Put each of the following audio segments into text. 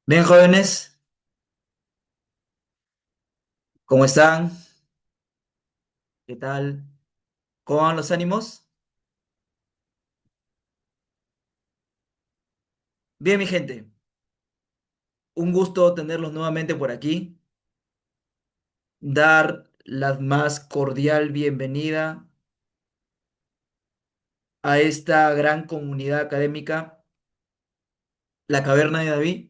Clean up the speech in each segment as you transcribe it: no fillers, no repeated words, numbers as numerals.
Bien, jóvenes, ¿cómo están? ¿Qué tal? ¿Cómo van los ánimos? Bien, mi gente, un gusto tenerlos nuevamente por aquí, dar la más cordial bienvenida a esta gran comunidad académica, la Caverna de David,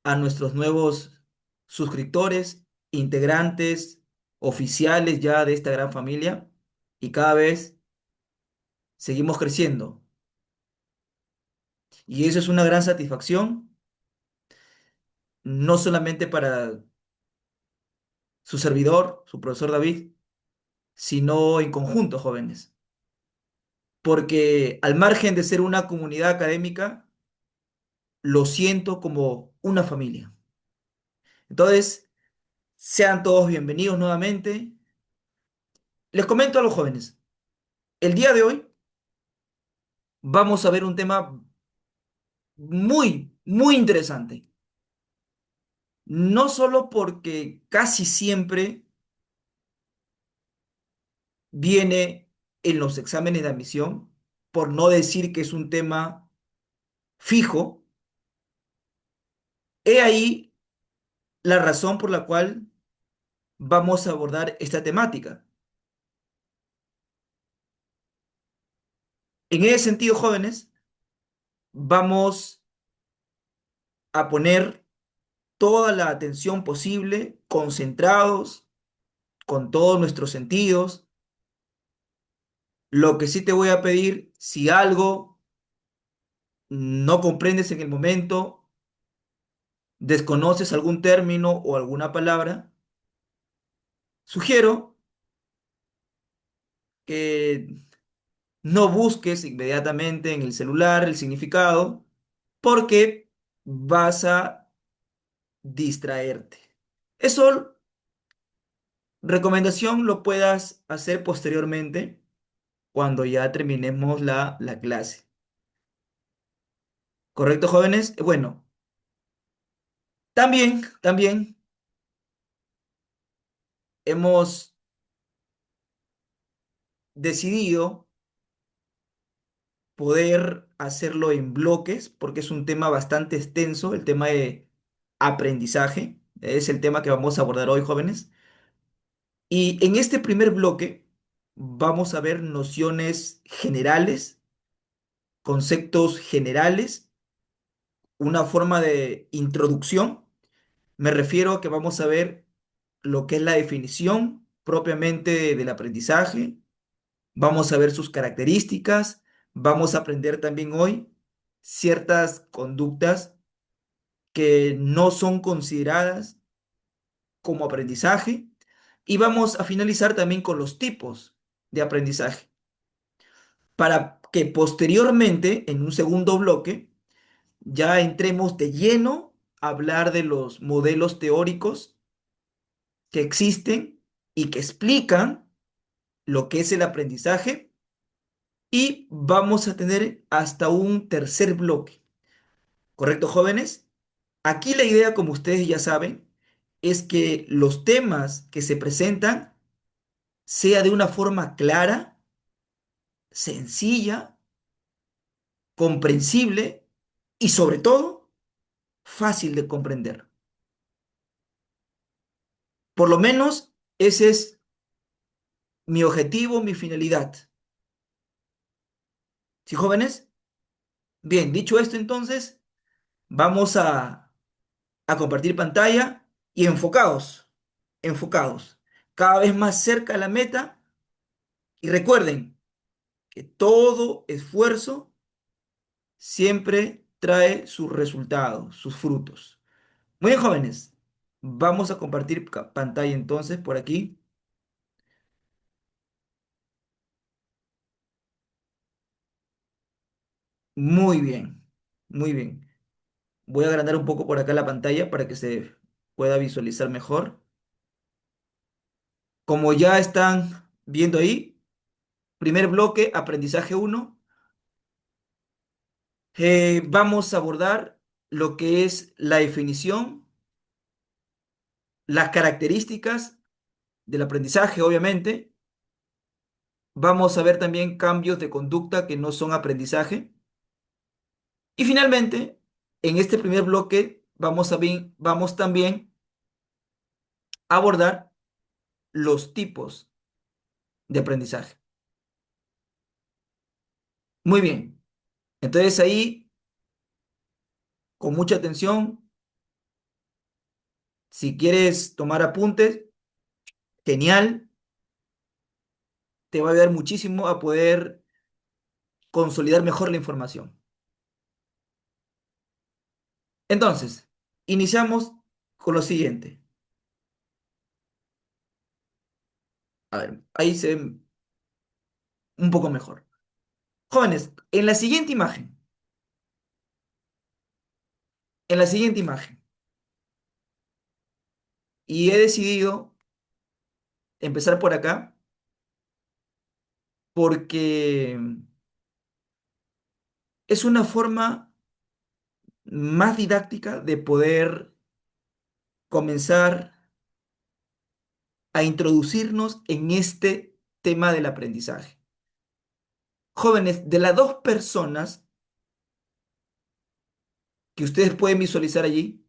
a nuestros nuevos suscriptores, integrantes, oficiales ya de esta gran familia, y cada vez seguimos creciendo. Y eso es una gran satisfacción, no solamente para su servidor, su profesor David, sino en conjunto, jóvenes. Porque al margen de ser una comunidad académica, lo siento como una familia. Entonces, sean todos bienvenidos nuevamente. Les comento a los jóvenes, el día de hoy vamos a ver un tema muy interesante. No solo porque casi siempre viene en los exámenes de admisión, por no decir que es un tema fijo. He ahí la razón por la cual vamos a abordar esta temática. En ese sentido, jóvenes, vamos a poner toda la atención posible, concentrados, con todos nuestros sentidos. Lo que sí te voy a pedir, si algo no comprendes en el momento, desconoces algún término o alguna palabra, sugiero que no busques inmediatamente en el celular el significado, porque vas a distraerte. Eso, recomendación, lo puedas hacer posteriormente cuando ya terminemos la clase. ¿Correcto, jóvenes? Bueno, también hemos decidido poder hacerlo en bloques porque es un tema bastante extenso, el tema de aprendizaje. Es el tema que vamos a abordar hoy, jóvenes. Y en este primer bloque vamos a ver nociones generales, conceptos generales, una forma de introducción. Me refiero a que vamos a ver lo que es la definición propiamente del aprendizaje, vamos a ver sus características, vamos a aprender también hoy ciertas conductas que no son consideradas como aprendizaje y vamos a finalizar también con los tipos de aprendizaje para que posteriormente, en un segundo bloque, ya entremos de lleno a hablar de los modelos teóricos que existen y que explican lo que es el aprendizaje, y vamos a tener hasta un tercer bloque. ¿Correcto, jóvenes? Aquí la idea, como ustedes ya saben, es que los temas que se presentan sea de una forma clara, sencilla, comprensible y sobre todo fácil de comprender. Por lo menos ese es mi objetivo, mi finalidad. ¿Sí, jóvenes? Bien, dicho esto, entonces, vamos a compartir pantalla y enfocados, cada vez más cerca a la meta. Y recuerden que todo esfuerzo siempre trae sus resultados, sus frutos. Muy bien, jóvenes, vamos a compartir pantalla entonces por aquí. Muy bien, muy bien. Voy a agrandar un poco por acá la pantalla para que se pueda visualizar mejor. Como ya están viendo ahí, primer bloque, aprendizaje uno. Vamos a abordar. lo que es la definición, las características del aprendizaje, obviamente. Vamos a ver también cambios de conducta que no son aprendizaje. Y finalmente, en este primer bloque vamos también a abordar los tipos de aprendizaje. Muy bien. Entonces ahí, con mucha atención, si quieres tomar apuntes, genial, te va a ayudar muchísimo a poder consolidar mejor la información. Entonces, iniciamos con lo siguiente. A ver, ahí se ve un poco mejor. Jóvenes, en la siguiente imagen, y he decidido empezar por acá porque es una forma más didáctica de poder comenzar a introducirnos en este tema del aprendizaje. Jóvenes, de las dos personas que ustedes pueden visualizar allí,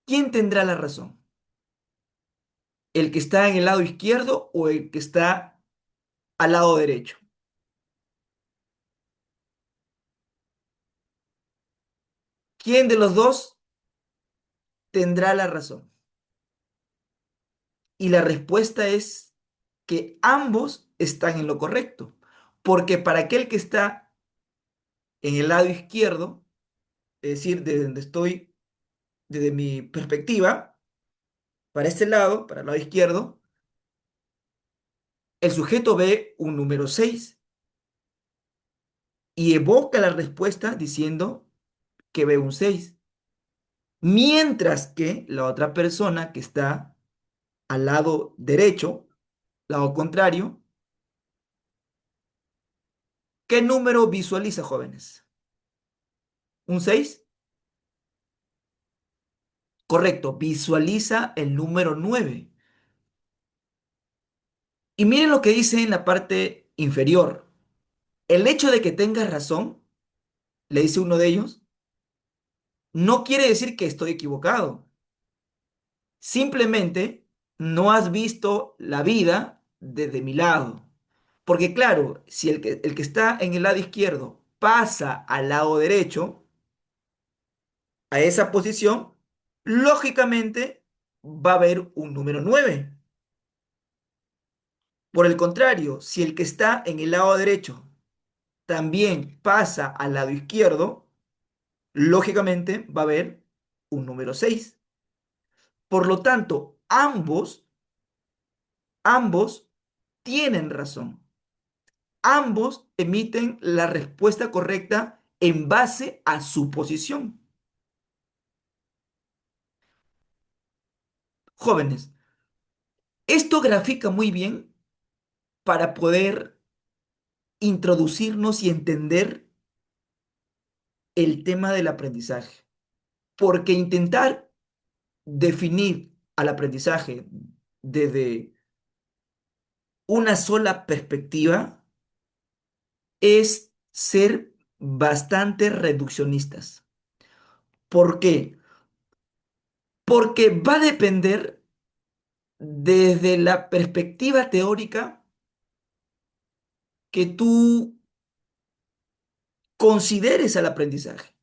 ¿quién tendrá la razón? ¿El que está en el lado izquierdo o el que está al lado derecho? ¿Quién de los dos tendrá la razón? Y la respuesta es que ambos están en lo correcto, porque para aquel que está en el lado izquierdo, es decir, desde donde estoy, desde mi perspectiva, para este lado, para el lado izquierdo, el sujeto ve un número 6 y evoca la respuesta diciendo que ve un 6, mientras que la otra persona que está al lado derecho, lado contrario, ¿qué número visualiza, jóvenes? ¿Un 6? Correcto, visualiza el número 9. Y miren lo que dice en la parte inferior. El hecho de que tengas razón, le dice uno de ellos, no quiere decir que estoy equivocado. Simplemente no has visto la vida desde mi lado. Porque claro, si el que está en el lado izquierdo pasa al lado derecho, a esa posición, lógicamente va a haber un número 9. Por el contrario, si el que está en el lado derecho también pasa al lado izquierdo, lógicamente va a haber un número 6. Por lo tanto, ambos tienen razón. Ambos emiten la respuesta correcta en base a su posición. Jóvenes, esto grafica muy bien para poder introducirnos y entender el tema del aprendizaje. Porque intentar definir al aprendizaje desde una sola perspectiva es ser bastante reduccionistas. ¿Por qué? Porque va a depender desde la perspectiva teórica que tú consideres al aprendizaje.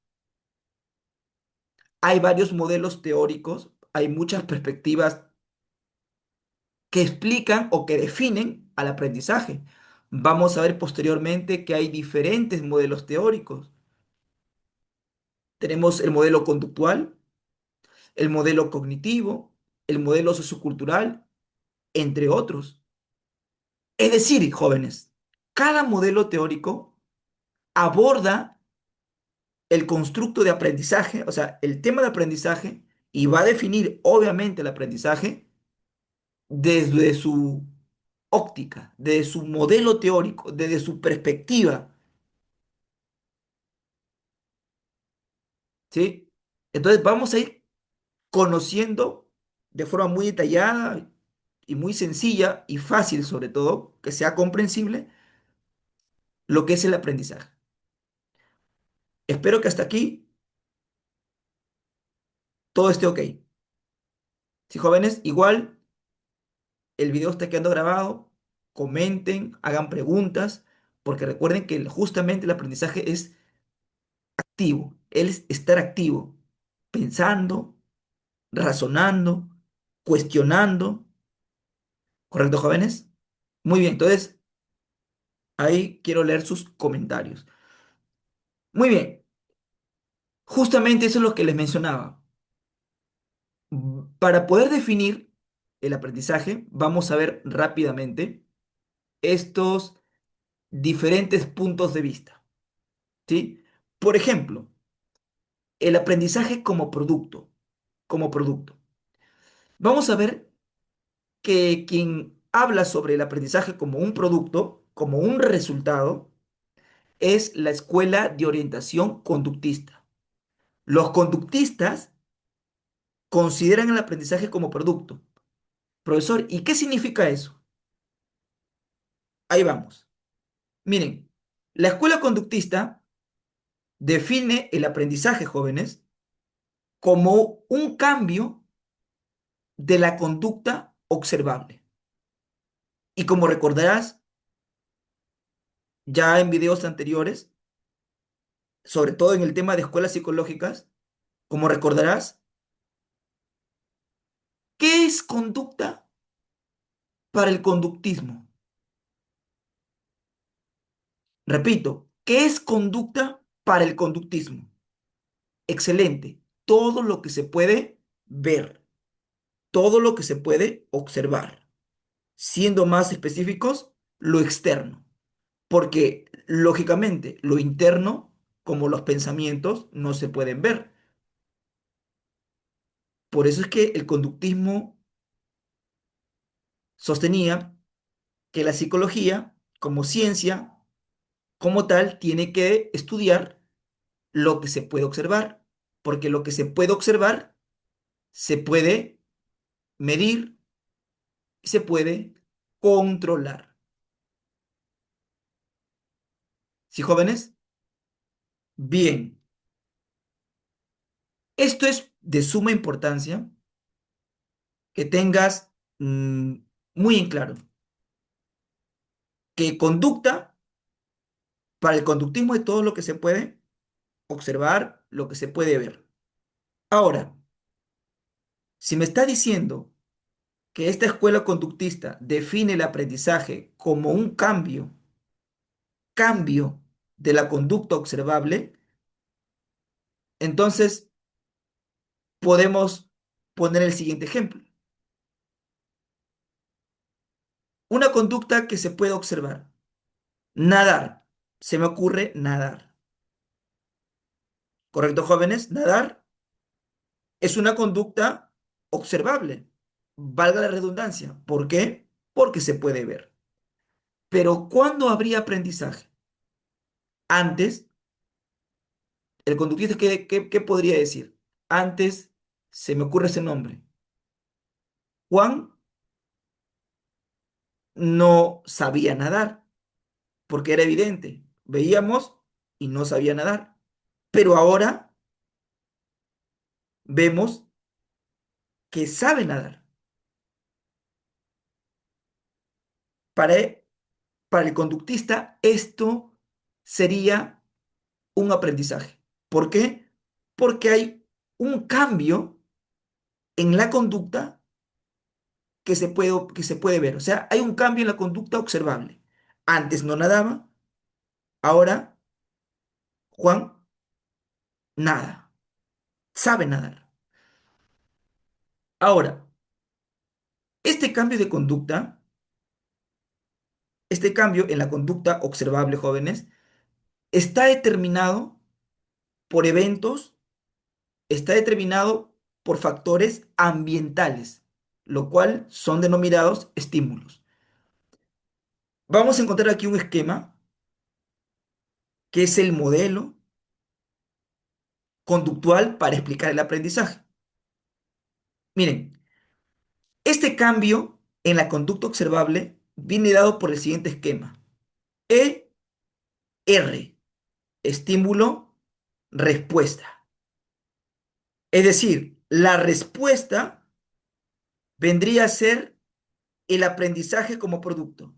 Hay varios modelos teóricos, hay muchas perspectivas que explican o que definen al aprendizaje. Vamos a ver posteriormente que hay diferentes modelos teóricos. Tenemos el modelo conductual, el modelo cognitivo, el modelo sociocultural, entre otros. Es decir, jóvenes, cada modelo teórico aborda el constructo de aprendizaje, o sea, el tema de aprendizaje, y va a definir, obviamente, el aprendizaje desde su óptica, desde su modelo teórico, desde su perspectiva. ¿sí? Entonces vamos a ir conociendo de forma muy detallada y muy sencilla y fácil sobre todo, que sea comprensible, lo que es el aprendizaje. Espero que hasta aquí todo esté ok. Si jóvenes, igual el video está quedando grabado, comenten, hagan preguntas, porque recuerden que justamente el aprendizaje es activo, él es estar activo, pensando, razonando, cuestionando. ¿Correcto, jóvenes? Muy bien, entonces ahí quiero leer sus comentarios. Muy bien, justamente eso es lo que les mencionaba. Para poder definir el aprendizaje, vamos a ver rápidamente estos diferentes puntos de vista, ¿sí? Por ejemplo, el aprendizaje como producto, como producto. Vamos a ver que quien habla sobre el aprendizaje como un producto, como un resultado, es la escuela de orientación conductista. Los conductistas consideran el aprendizaje como producto. Profesor, ¿y qué significa eso? Ahí vamos. Miren, la escuela conductista define el aprendizaje, jóvenes, como un cambio de la conducta observable. Y como recordarás, ya en videos anteriores, sobre todo en el tema de escuelas psicológicas, como recordarás, ¿qué es conducta para el conductismo? Repito, ¿qué es conducta para el conductismo? Excelente. Todo lo que se puede ver, todo lo que se puede observar. Siendo más específicos, lo externo. Porque, lógicamente, lo interno, como los pensamientos, no se pueden ver. Por eso es que el conductismo sostenía que la psicología, como ciencia, como tal, tiene que estudiar lo que se puede observar. Porque lo que se puede observar se puede medir y se puede controlar. ¿Sí, jóvenes? Bien, esto es de suma importancia que tengas muy en claro que conducta para el conductismo es todo lo que se puede observar, lo que se puede ver. Ahora, si me está diciendo que esta escuela conductista define el aprendizaje como un cambio de la conducta observable, entonces podemos poner el siguiente ejemplo. Una conducta que se puede observar. Nadar. Se me ocurre nadar. ¿Correcto, jóvenes? Nadar es una conducta observable. Valga la redundancia. ¿Por qué? Porque se puede ver. Pero ¿cuándo habría aprendizaje? Antes, el conductista, ¿qué podría decir? Antes se me ocurre ese nombre. Juan no sabía nadar, porque era evidente. Veíamos y no sabía nadar. Pero ahora vemos que sabe nadar. Para, para el conductista, esto sería un aprendizaje. ¿Por qué? Porque hay un cambio en la conducta que se puede ver. O sea, hay un cambio en la conducta observable. Antes no nadaba, ahora Juan nada, sabe nadar. Ahora, este cambio de conducta, este cambio en la conducta observable, jóvenes, está determinado por eventos, está determinado por factores ambientales, lo cual son denominados estímulos. Vamos a encontrar aquí un esquema que es el modelo conductual para explicar el aprendizaje. Miren, este cambio en la conducta observable viene dado por el siguiente esquema. ER, estímulo, respuesta. Es decir, la respuesta vendría a ser el aprendizaje como producto.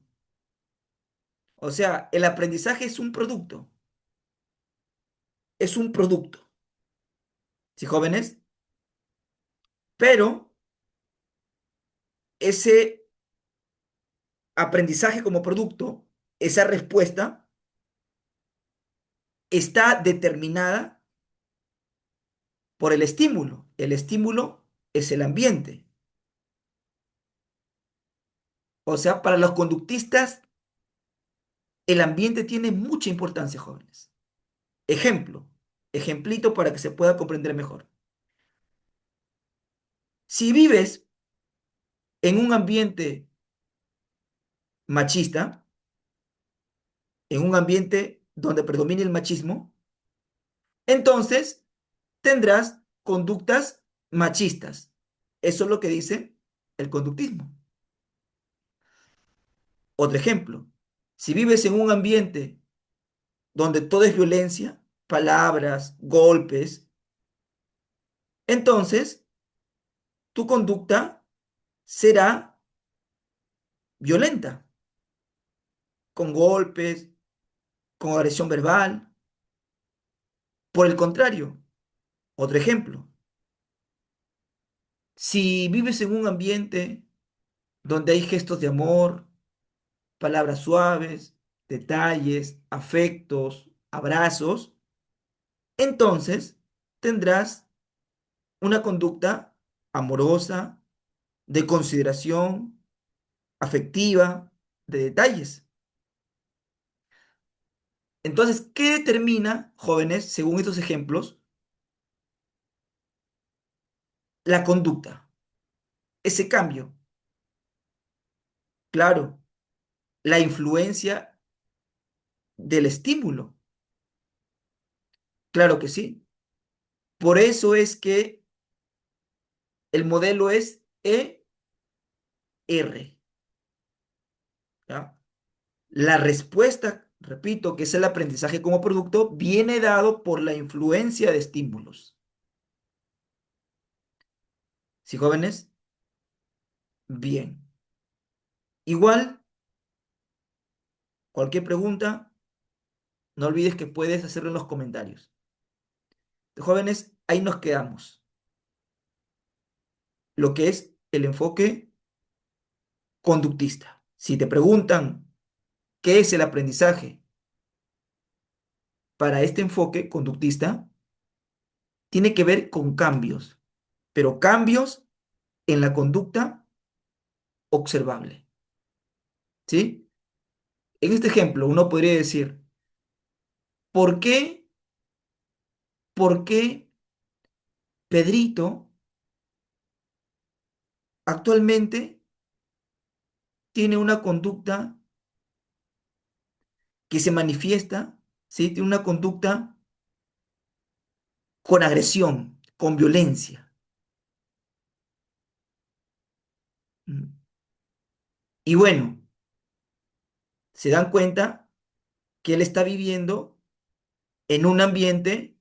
O sea, el aprendizaje es un producto, ¿sí, jóvenes? Pero ese aprendizaje como producto, esa respuesta, está determinada por el estímulo. El estímulo es el ambiente. O sea, para los conductistas, el ambiente tiene mucha importancia, jóvenes. Ejemplo, ejemplito para que se pueda comprender mejor. Si vives en un ambiente machista, en un ambiente donde predomina el machismo, entonces tendrás conductas machistas. Eso es lo que dice el conductismo. Otro ejemplo, si vives en un ambiente donde todo es violencia, palabras, golpes, entonces tu conducta será violenta, con golpes, con agresión verbal. Por el contrario, otro ejemplo, si vives en un ambiente donde hay gestos de amor, palabras suaves, detalles, afectos, abrazos, entonces tendrás una conducta amorosa, de consideración, afectiva, de detalles. Entonces, ¿qué determina, jóvenes, según estos ejemplos, la conducta? Ese cambio. Claro, la influencia del estímulo. Claro que sí. Por eso es que el modelo es ER, ¿ya? La respuesta, repito, que es el aprendizaje como producto, viene dado por la influencia de estímulos. ¿Sí, jóvenes? Bien. Igual, cualquier pregunta, no olvides que puedes hacerlo en los comentarios. Jóvenes, ahí nos quedamos. Lo que es el enfoque conductista. Si te preguntan qué es el aprendizaje para este enfoque conductista, tiene que ver con cambios, pero cambios en la conducta observable. ¿Sí? En este ejemplo, uno podría decir, ¿por qué, por qué Pedrito actualmente tiene una conducta que se manifiesta, ¿sí? Tiene una conducta con agresión, con violencia? Mm. Y bueno, se dan cuenta que él está viviendo en un ambiente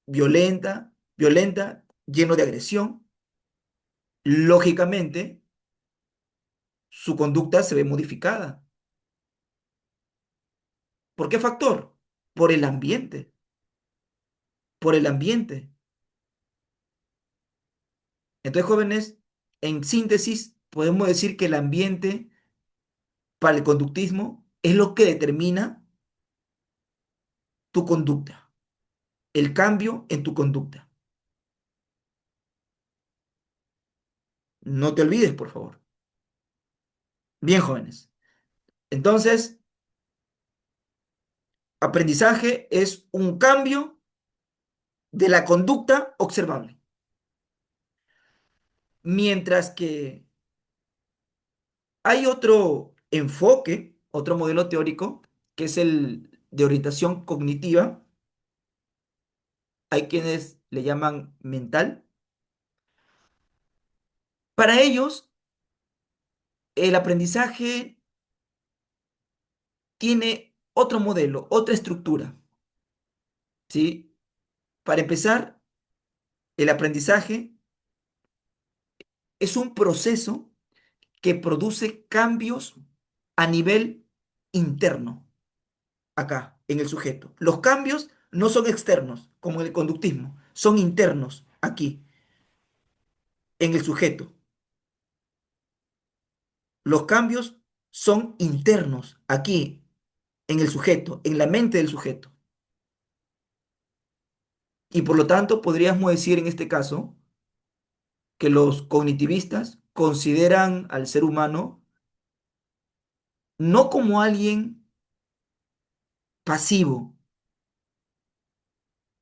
violenta, lleno de agresión. Lógicamente, su conducta se ve modificada. ¿Por qué factor? Por el ambiente, por el ambiente. Entonces, jóvenes, en síntesis, podemos decir que el ambiente para el conductismo es lo que determina tu conducta, el cambio en tu conducta. No te olvides, por favor. Bien, jóvenes. Entonces, aprendizaje es un cambio de la conducta observable. Mientras que hay otro enfoque, otro modelo teórico, que es el de orientación cognitiva, hay quienes le llaman mental. Para ellos, el aprendizaje tiene otro modelo, otra estructura, ¿sí? Para empezar, el aprendizaje es un proceso que produce cambios a nivel interno, acá, en el sujeto. Los cambios no son externos, como en el conductismo, son internos, aquí, en el sujeto. Los cambios son internos, aquí, en el sujeto, en la mente del sujeto. Y por lo tanto, podríamos decir en este caso que los cognitivistas consideran al ser humano no como alguien pasivo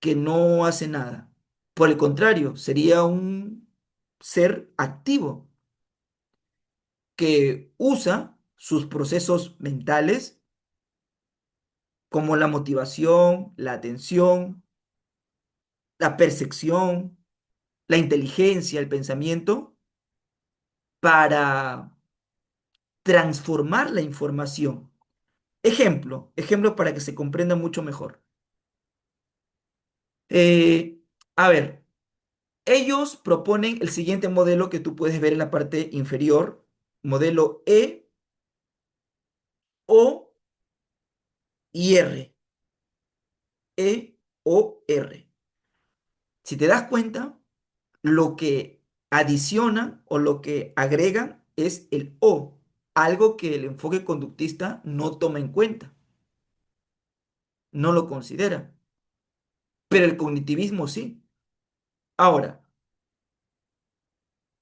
que no hace nada. Por el contrario, sería un ser activo que usa sus procesos mentales como la motivación, la atención, la percepción, la inteligencia, el pensamiento, para transformar la información. Ejemplo para que se comprenda mucho mejor. Eh, a ver, ellos proponen el siguiente modelo que tú puedes ver en la parte inferior, modelo O y R. E-O-R. Si te das cuenta, lo que adicionan o lo que agregan es el O, algo que el enfoque conductista no toma en cuenta, no lo considera, pero el cognitivismo sí. Ahora,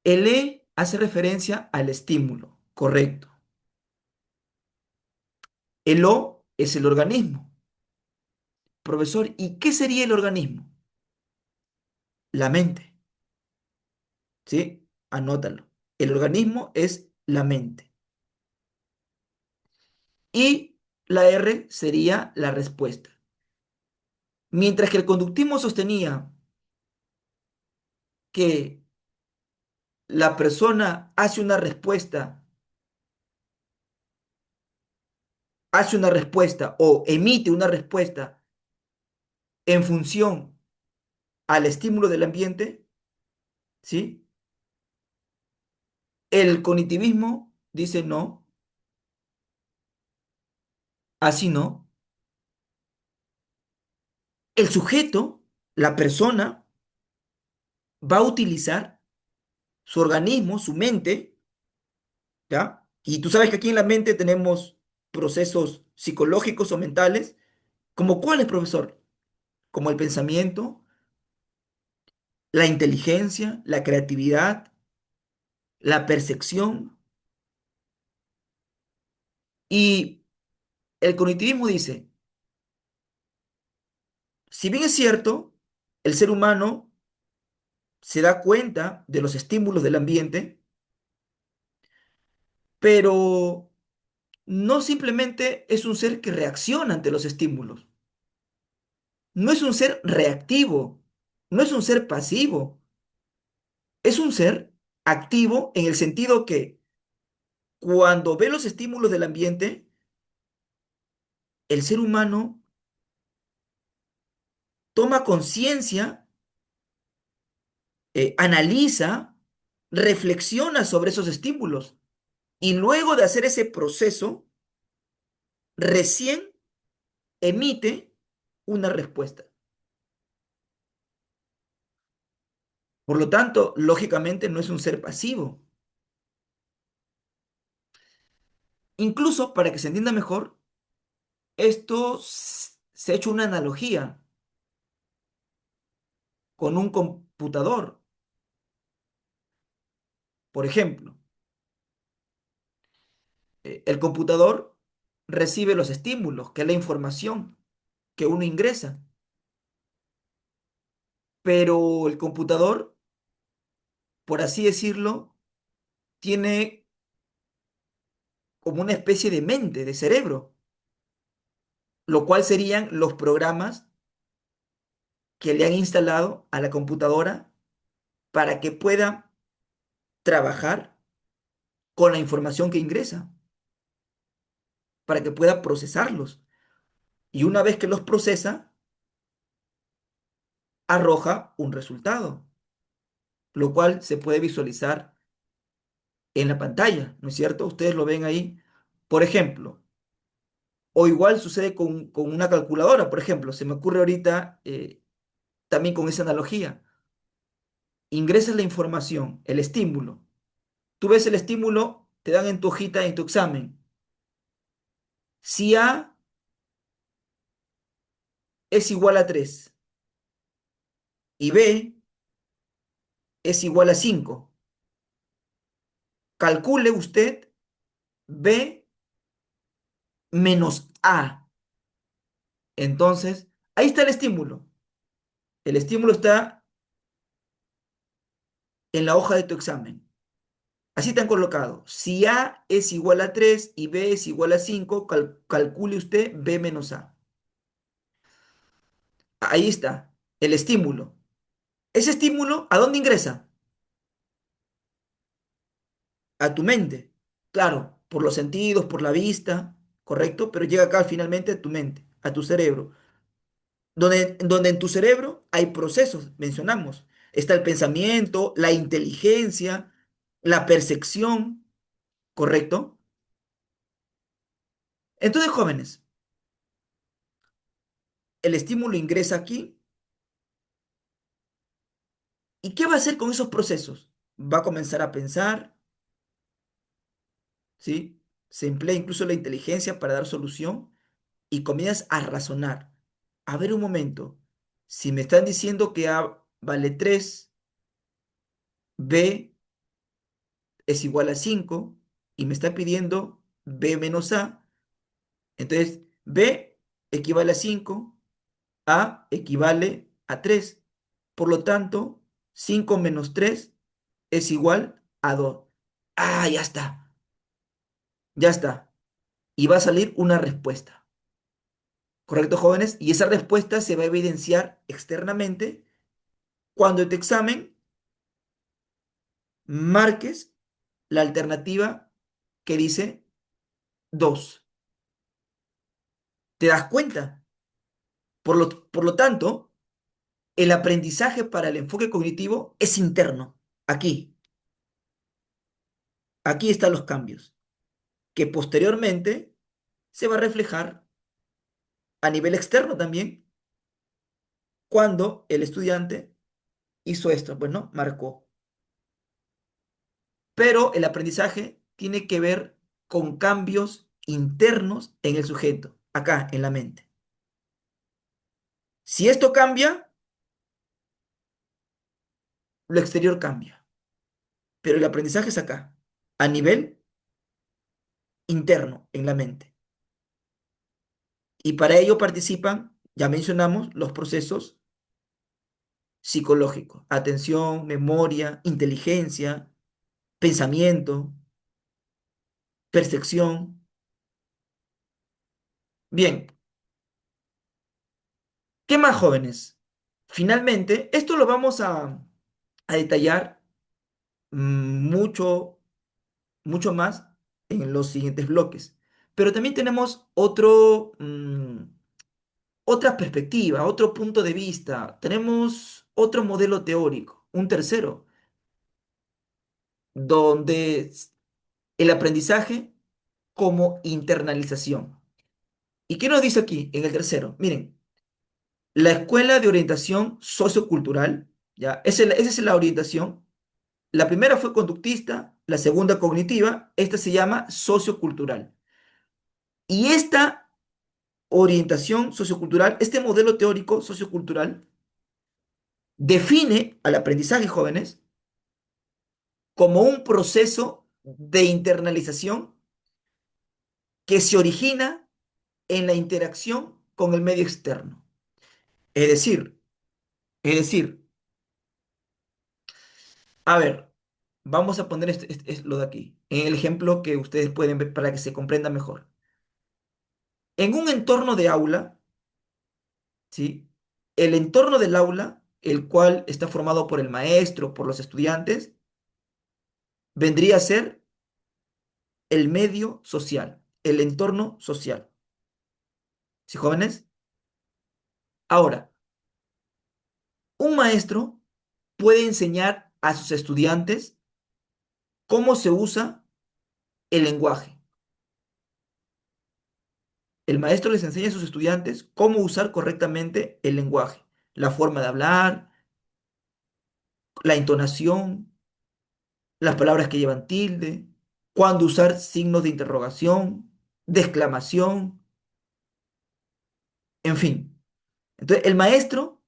el E hace referencia al estímulo, correcto. El O es el organismo. Profesor, ¿y qué sería el organismo? La mente, ¿sí? Anótalo. El organismo es la mente. Y la R sería la respuesta. Mientras que el conductismo sostenía que la persona hace una respuesta o emite una respuesta en función al estímulo del ambiente, ¿sí? El cognitivismo dice no, así no. El sujeto, la persona, va a utilizar su organismo, su mente, ¿ya? Y tú sabes que aquí en la mente tenemos procesos psicológicos o mentales, ¿como cuáles, profesor? Como el pensamiento, la inteligencia, la creatividad, la percepción. Y el cognitivismo dice, si bien es cierto, el ser humano se da cuenta de los estímulos del ambiente, pero no simplemente es un ser que reacciona ante los estímulos, no es un ser reactivo, no es un ser pasivo, es un ser activo en el sentido que cuando ve los estímulos del ambiente, el ser humano toma conciencia, analiza, reflexiona sobre esos estímulos y luego de hacer ese proceso, recién emite una respuesta. Por lo tanto, lógicamente no es un ser pasivo. Incluso, para que se entienda mejor, se ha hecho una analogía con un computador. Por ejemplo, el computador recibe los estímulos, que es la información que uno ingresa, pero el computador, por así decirlo, tiene como una especie de mente, de cerebro, lo cual serían los programas que le han instalado a la computadora para que pueda trabajar con la información que ingresa, para que pueda procesarlos. Y una vez que los procesa, arroja un resultado, lo cual se puede visualizar en la pantalla, ¿no es cierto? Ustedes lo ven ahí. Por ejemplo, o igual sucede con una calculadora, por ejemplo, se me ocurre ahorita también con esa analogía. Ingresas la información, el estímulo. Tú ves el estímulo, te dan en tu hojita, en tu examen. Si A es igual a 3 y B es igual a 5, calcule usted B menos A. Entonces, ahí está el estímulo. El estímulo está en la hoja de tu examen. Así te han colocado. Si A es igual a 3 y B es igual a 5, calcule usted B menos A. Ahí está, el estímulo. Ese estímulo, ¿a dónde ingresa? A tu mente. Claro, por los sentidos, por la vista, ¿correcto? Pero llega acá finalmente a tu mente, a tu cerebro. Donde en tu cerebro hay procesos, mencionamos. Está el pensamiento, la inteligencia, la percepción, ¿correcto? Entonces, jóvenes, el estímulo ingresa aquí. ¿Y qué va a hacer con esos procesos? Va a comenzar a pensar, ¿sí? Se emplea incluso la inteligencia para dar solución y comienzas a razonar. A ver un momento, si me están diciendo que A vale 3, B es igual a 5 y me está pidiendo B menos A, entonces B equivale a 5, A equivale a 3. Por lo tanto, 5 menos 3 es igual a 2. Ah, ya está, ya está. Y va a salir una respuesta. ¿Correcto, jóvenes? Y esa respuesta se va a evidenciar externamente cuando en tu examen marques la alternativa que dice 2. ¿Te das cuenta? Por lo tanto, el aprendizaje para el enfoque cognitivo es interno. Aquí, aquí están los cambios, que posteriormente se va a reflejar a nivel externo también cuando el estudiante hizo esto, bueno, marcó. Pero el aprendizaje tiene que ver con cambios internos en el sujeto, acá, en la mente. Si esto cambia, lo exterior cambia. Pero el aprendizaje es acá, a nivel interno, en la mente. Y para ello participan, ya mencionamos, los procesos psicológicos. Atención, memoria, inteligencia, pensamiento, percepción. Bien, ¿qué más, jóvenes? Finalmente, esto lo vamos a detallar mucho, mucho más en los siguientes bloques. Pero también tenemos otra perspectiva, otro punto de vista. Tenemos otro modelo teórico, un tercero, donde el aprendizaje como internalización. ¿Y qué nos dice aquí en el tercero? Miren, la escuela de orientación sociocultural, ¿ya? Esa es la orientación. La primera fue conductista, la segunda cognitiva, esta se llama sociocultural. Y esta orientación sociocultural, este modelo teórico sociocultural, define al aprendizaje, jóvenes, como un proceso de internalización que se origina en la interacción con el medio externo. Es decir, es decir, a ver, vamos a poner lo de aquí, en el ejemplo que ustedes pueden ver para que se comprenda mejor. En un entorno de aula, ¿sí? El entorno del aula, el cual está formado por el maestro, por los estudiantes, vendría a ser el medio social, el entorno social. ¿Sí, jóvenes? Ahora, un maestro puede enseñar a sus estudiantes cómo se usa el lenguaje. El maestro les enseña a sus estudiantes cómo usar correctamente el lenguaje, la forma de hablar, la entonación, las palabras que llevan tilde, cuándo usar signos de interrogación, de exclamación, en fin. Entonces, el maestro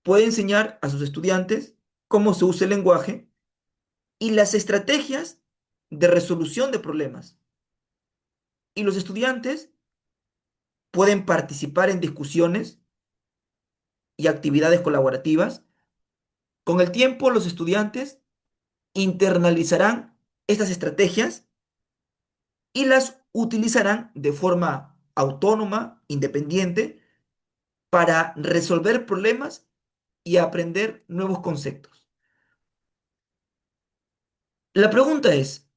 puede enseñar a sus estudiantes cómo se usa el lenguaje y las estrategias de resolución de problemas. Y los estudiantes pueden participar en discusiones y actividades colaborativas. Con el tiempo, los estudiantes internalizarán estas estrategias y las utilizarán de forma autónoma, independiente, para resolver problemas y aprender nuevos conceptos. La pregunta es,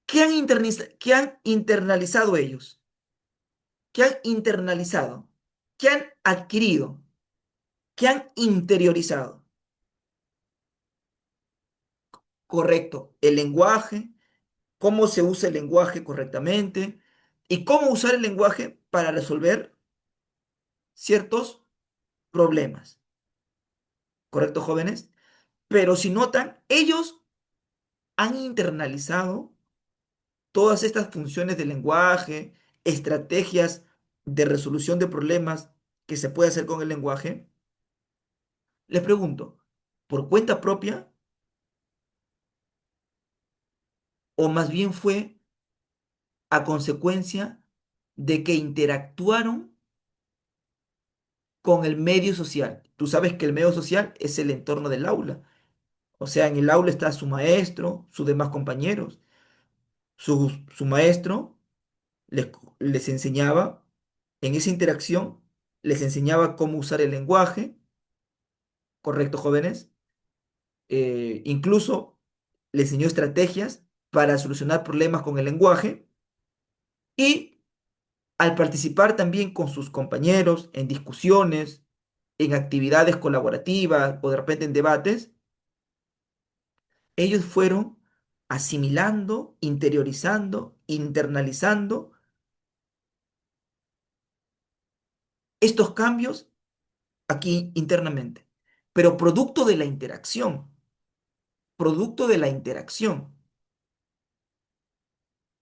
qué han internalizado ellos? ¿Qué han internalizado? ¿Qué han adquirido? ¿Qué han interiorizado? Correcto, el lenguaje, cómo se usa el lenguaje correctamente y cómo usar el lenguaje para resolver ciertos problemas. ¿Correcto, jóvenes? Pero si notan, ellos han internalizado todas estas funciones del lenguaje, estrategias de resolución de problemas que se puede hacer con el lenguaje. Les pregunto, ¿por cuenta propia o más bien fue a consecuencia de que interactuaron con el medio social? Tú sabes que el medio social es el entorno del aula. O sea, en el aula está su maestro, sus demás compañeros. Su maestro les enseñaba, en esa interacción, les enseñaba cómo usar el lenguaje, ¿correcto, jóvenes? Incluso les enseñó estrategias para solucionar problemas con el lenguaje y al participar también con sus compañeros en discusiones, en actividades colaborativas o de repente en debates, ellos fueron asimilando, interiorizando, internalizando estos cambios aquí internamente, pero producto de la interacción,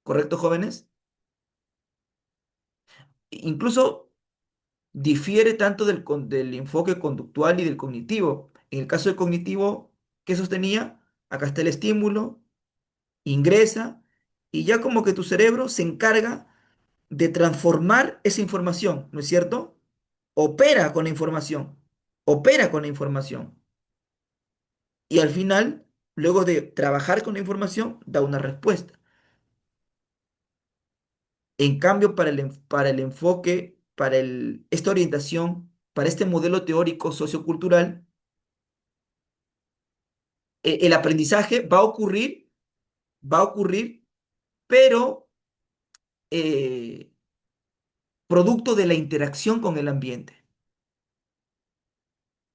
¿correcto, jóvenes? Incluso difiere tanto del enfoque conductual y del cognitivo. En el caso del cognitivo, ¿qué sostenía? Acá está el estímulo, ingresa y ya como que tu cerebro se encarga de transformar esa información, ¿no es cierto? Opera con la información, opera con la información y al final, luego de trabajar con la información, da una respuesta. En cambio, para el enfoque, esta orientación, para este modelo teórico sociocultural, el aprendizaje va a ocurrir, pero eh, producto de la interacción con el ambiente,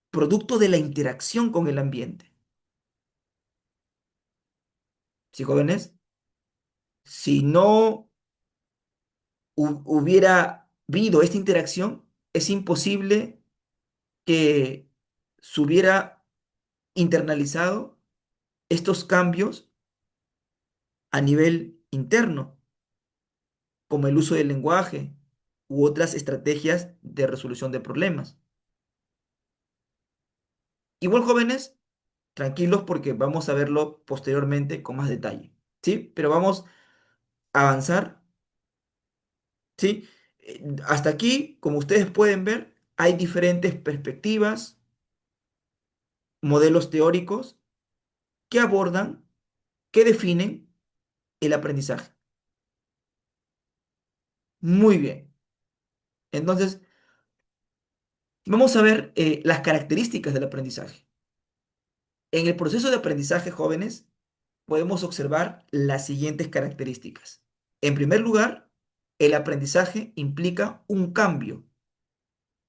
producto de la interacción con el ambiente. ¿Sí, jóvenes? Si no hubiera habido esta interacción, es imposible que se hubiera internalizado estos cambios a nivel interno, como el uso del lenguaje u otras estrategias de resolución de problemas. Igual, jóvenes, tranquilos porque vamos a verlo posteriormente con más detalle, ¿sí? Pero vamos a avanzar, ¿sí? Hasta aquí, como ustedes pueden ver, hay diferentes perspectivas, modelos teóricos que abordan, que definen el aprendizaje. Muy bien. Entonces, Vamos a ver las características del aprendizaje. En el proceso de aprendizaje, jóvenes, podemos observar las siguientes características. En primer lugar, el aprendizaje implica un cambio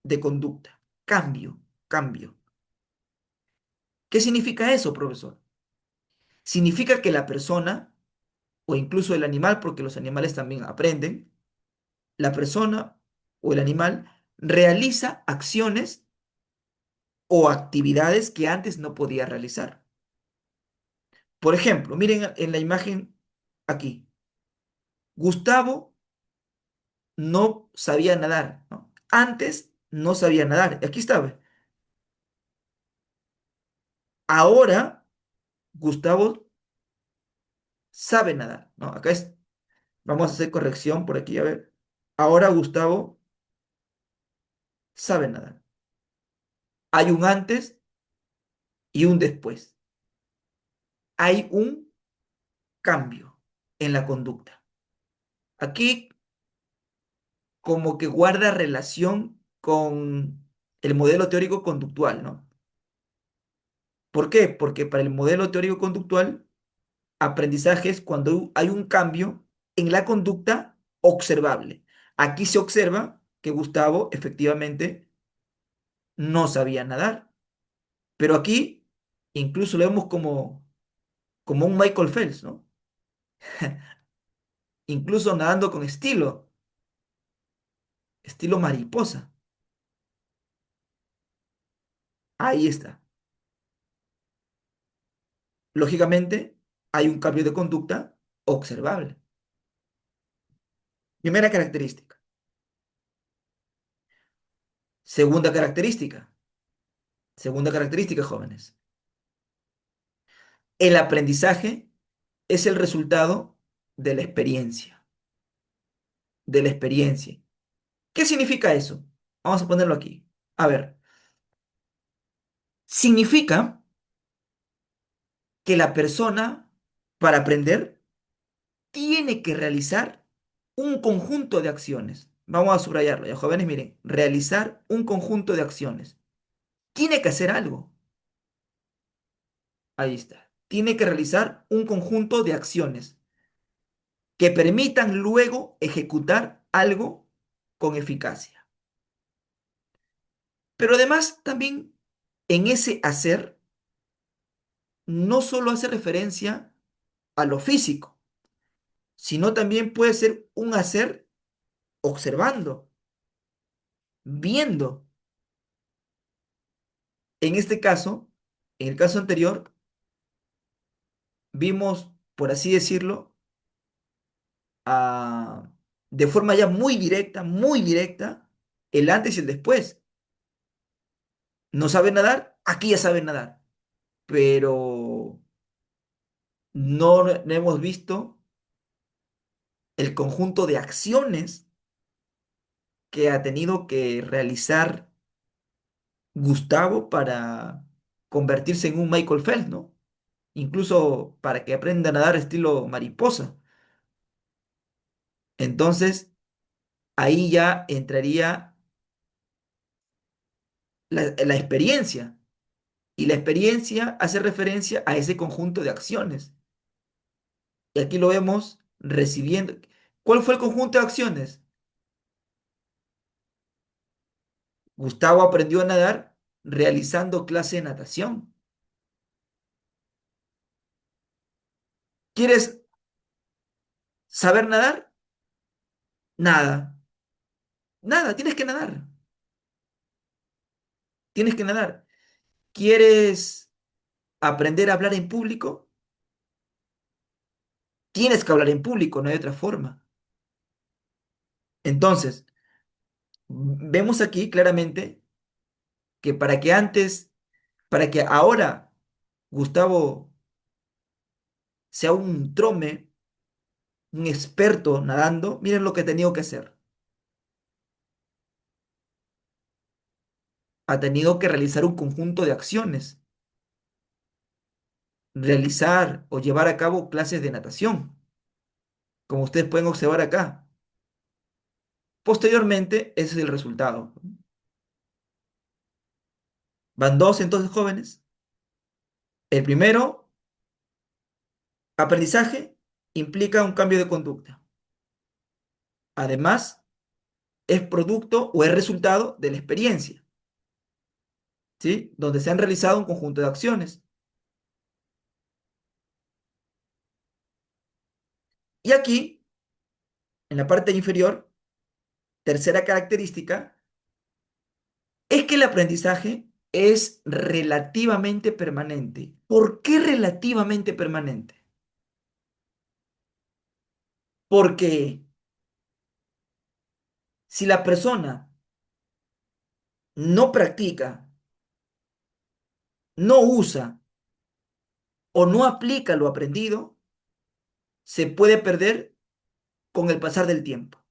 de conducta. Cambio, cambio. ¿Qué significa eso, profesor? Significa que la persona, o incluso el animal, porque los animales también aprenden, la persona o el animal realiza acciones o actividades que antes no podía realizar. Por ejemplo, miren en la imagen aquí. Gustavo no sabía nadar, ¿no? Antes no sabía nadar. Aquí está, ve. Ahora Gustavo sabe nadar, ¿no? Vamos a hacer corrección por aquí, a ver. Ahora Gustavo sabe nadar. Hay un antes y un después. Hay un cambio en la conducta. Aquí como que guarda relación con el modelo teórico conductual, ¿no? ¿Por qué? Porque para el modelo teórico conductual, aprendizaje es cuando hay un cambio en la conducta observable. Aquí se observa que Gustavo efectivamente no sabía nadar, pero aquí incluso lo vemos como un Michael Phelps, ¿no? Incluso nadando con estilo, estilo mariposa. Ahí está. Lógicamente, hay un cambio de conducta observable. Primera característica. Segunda característica. Segunda característica, jóvenes. El aprendizaje es el resultado de la experiencia. De la experiencia. ¿Qué significa eso? Vamos a ponerlo aquí. A ver, significa que la persona, para aprender, tiene que realizar un conjunto de acciones. Vamos a subrayarlo, ya jóvenes, miren, realizar un conjunto de acciones. Tiene que hacer algo. Ahí está. Tiene que realizar un conjunto de acciones que permitan luego ejecutar algo con eficacia. Pero además también en ese hacer no solo hace referencia a lo físico, sino también puede ser un hacer observando, viendo. En este caso, en el caso anterior, vimos, por así decirlo, de forma ya muy directa, el antes y el después. No sabe nadar, aquí ya sabe nadar, pero no hemos visto el conjunto de acciones que ha tenido que realizar Gustavo para convertirse en un Michael Phelps, ¿no? Incluso para que aprenda a nadar estilo mariposa. Entonces, ahí ya entraría la experiencia. Y la experiencia hace referencia a ese conjunto de acciones. Y aquí lo vemos recibiendo. ¿Cuál fue el conjunto de acciones? Gustavo aprendió a nadar realizando clase de natación. ¿Quieres saber nadar? Nada. Nada, tienes que nadar. Tienes que nadar. ¿Quieres aprender a hablar en público? Tienes que hablar en público, no hay otra forma. Entonces, vemos aquí claramente que para que ahora Gustavo sea un trome, un experto nadando, miren lo que ha tenido que hacer. Ha tenido que realizar un conjunto de acciones, realizar o llevar a cabo clases de natación, como ustedes pueden observar acá. Posteriormente, ese es el resultado. Van dos entonces jóvenes. El primero, aprendizaje, implica un cambio de conducta. Además, es producto o es resultado de la experiencia, ¿sí? Donde se han realizado un conjunto de acciones. Y aquí, en la parte inferior, tercera característica, es que el aprendizaje es relativamente permanente. ¿Por qué relativamente permanente? Porque si la persona no practica, no usa o no aplica lo aprendido, se puede perder con el pasar del tiempo.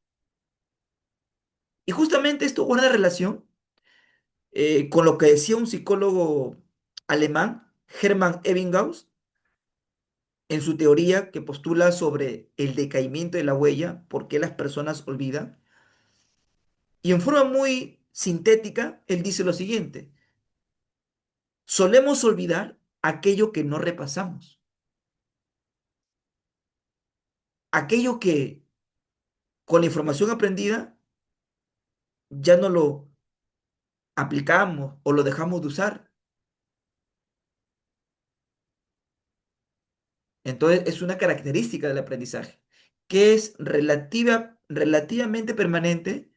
Y justamente esto guarda relación con lo que decía un psicólogo alemán, Hermann Ebbinghaus, en su teoría que postula sobre el decaimiento de la huella, por qué las personas olvidan. Y en forma muy sintética, él dice lo siguiente: solemos olvidar aquello que no repasamos, aquello que con la información aprendida ya no lo aplicamos o lo dejamos de usar. Entonces es una característica del aprendizaje, que es relativamente permanente.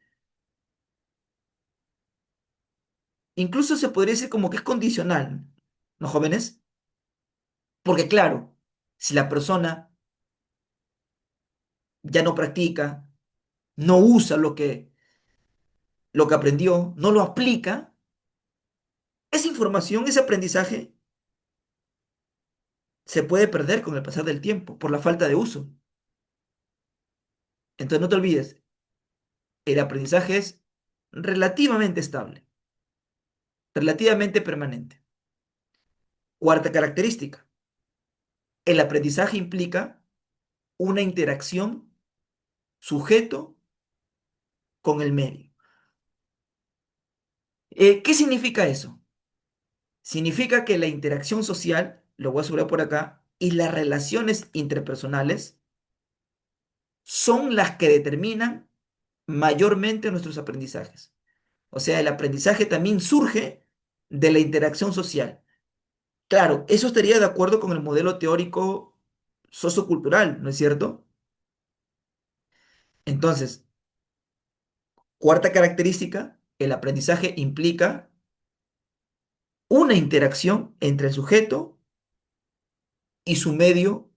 Incluso se podría decir como que es condicional, ¿no, jóvenes? Porque claro, si la persona ya no practica, no usa lo que aprendió, no lo aplica, esa información, ese aprendizaje se puede perder con el pasar del tiempo por la falta de uso. Entonces no te olvides, el aprendizaje es relativamente estable, relativamente permanente. Cuarta característica, el aprendizaje implica una interacción sujeto con el medio. ¿Qué significa eso? Significa que la interacción social, lo voy a subir por acá, y las relaciones interpersonales son las que determinan mayormente nuestros aprendizajes. O sea, el aprendizaje también surge de la interacción social. Claro, eso estaría de acuerdo con el modelo teórico sociocultural, ¿no es cierto? Entonces, cuarta característica, el aprendizaje implica una interacción entre el sujeto y su medio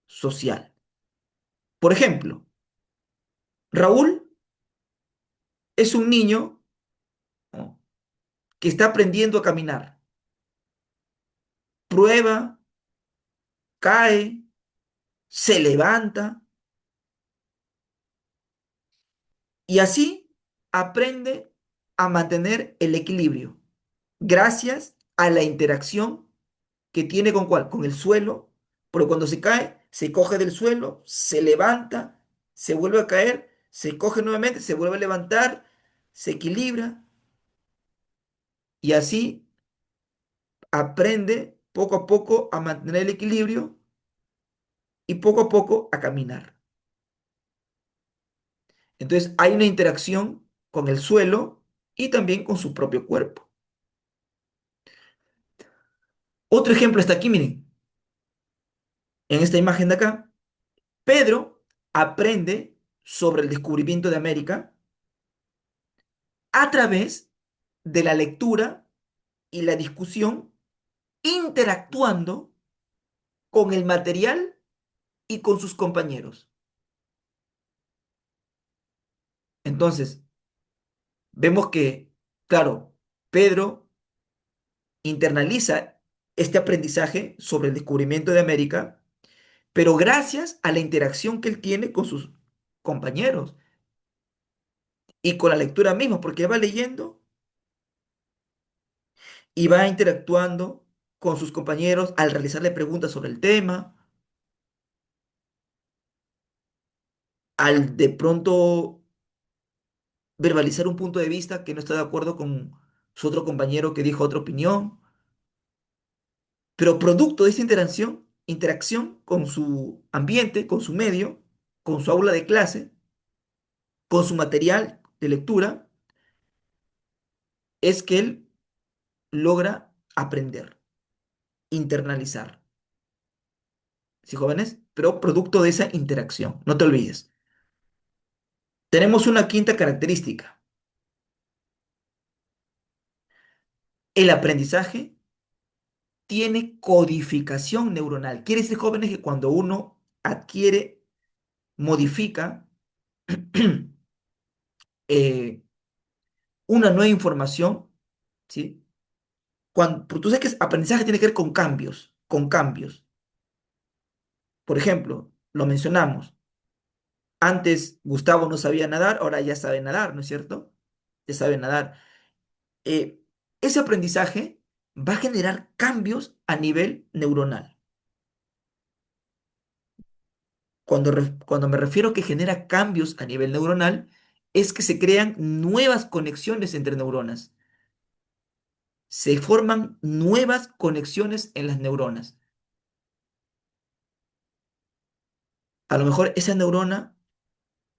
social. Por ejemplo, Raúl es un niño, ¿no?, que está aprendiendo a caminar. Prueba, cae, se levanta y así aprende a mantener el equilibrio gracias a la interacción que tiene con cuál, con el suelo, porque cuando se cae, se coge del suelo, se levanta, se vuelve a caer, se coge nuevamente, se vuelve a levantar, se equilibra y así aprende poco a poco a mantener el equilibrio y poco a poco a caminar. Entonces hay una interacción con el suelo y también con su propio cuerpo. Otro ejemplo está aquí, miren, en esta imagen de acá. Pedro aprende sobre el descubrimiento de América a través de la lectura y la discusión, interactuando con el material y con sus compañeros. Entonces, vemos que, claro, Pedro internaliza este aprendizaje sobre el descubrimiento de América, pero gracias a la interacción que él tiene con sus compañeros y con la lectura misma, porque va leyendo y va interactuando con sus compañeros al realizarle preguntas sobre el tema, al de pronto verbalizar un punto de vista que no está de acuerdo su otro compañero que dijo otra opinión, pero producto de esa interacción con su ambiente, con su medio, con su aula de clase, con su material de lectura, es que él logra aprender, internalizar. ¿Sí, jóvenes? Pero producto de esa interacción, no te olvides. Tenemos una quinta característica. El aprendizaje tiene codificación neuronal. Quiere decir, jóvenes, que cuando uno adquiere, modifica eh, una nueva información, ¿sí? Tú sabes que aprendizaje tiene que ver con cambios, con cambios. Por ejemplo, lo mencionamos. Antes Gustavo no sabía nadar, ahora ya sabe nadar, ¿no es cierto? Ya sabe nadar. Eh, Ese aprendizaje va a generar cambios a nivel neuronal. Cuando me refiero a que genera cambios a nivel neuronal, es que se crean nuevas conexiones entre neuronas. Se forman nuevas conexiones en las neuronas. A lo mejor